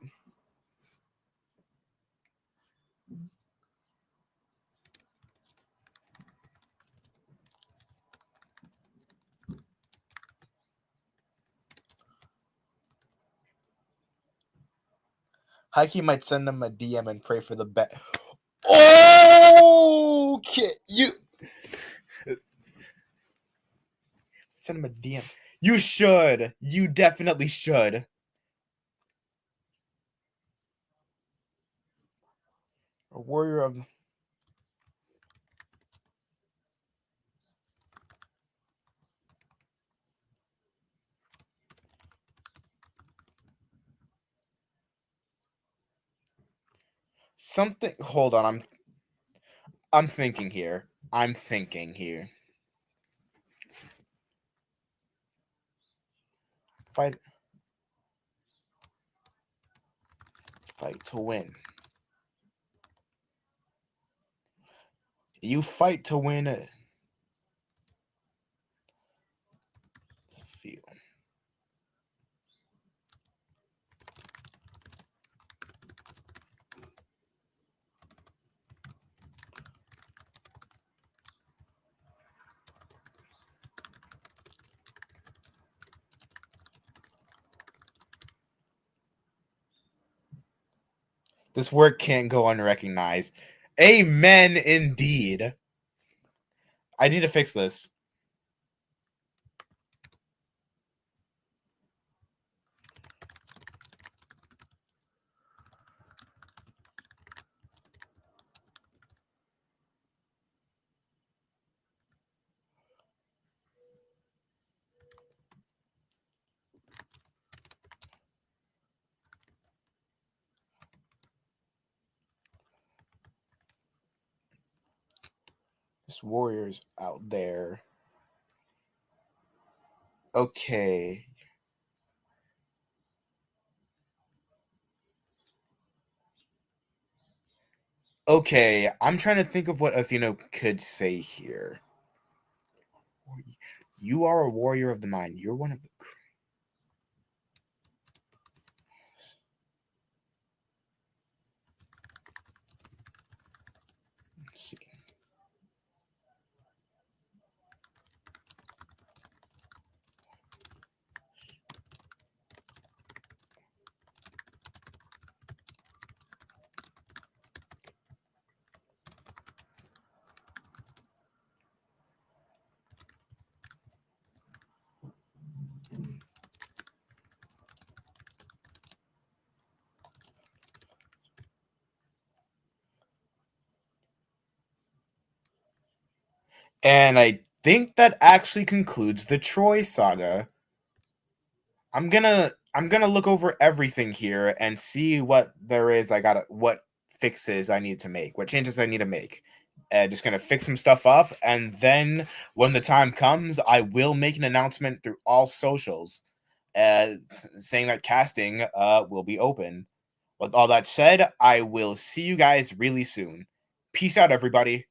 Heike might send him a DM and pray for the best. Okay, you send him a DM. You should. You definitely should. A warrior of. Something. Hold on. I'm thinking here. Fight to win. You fight to win it. Feel. This work can't go unrecognized. Amen, indeed. I need to fix this. This warrior's out there. Okay. Okay, I'm trying to think of what Athena could say here. You are a warrior of the mind. You're one of the. Let's see. And I think that actually concludes the Troy saga. I'm gonna look over everything here and see what there is. What fixes I need to make, what changes I need to make. Just gonna fix some stuff up, and then when the time comes, I will make an announcement through all socials, saying that casting will be open. With all that said, I will see you guys really soon. Peace out, everybody.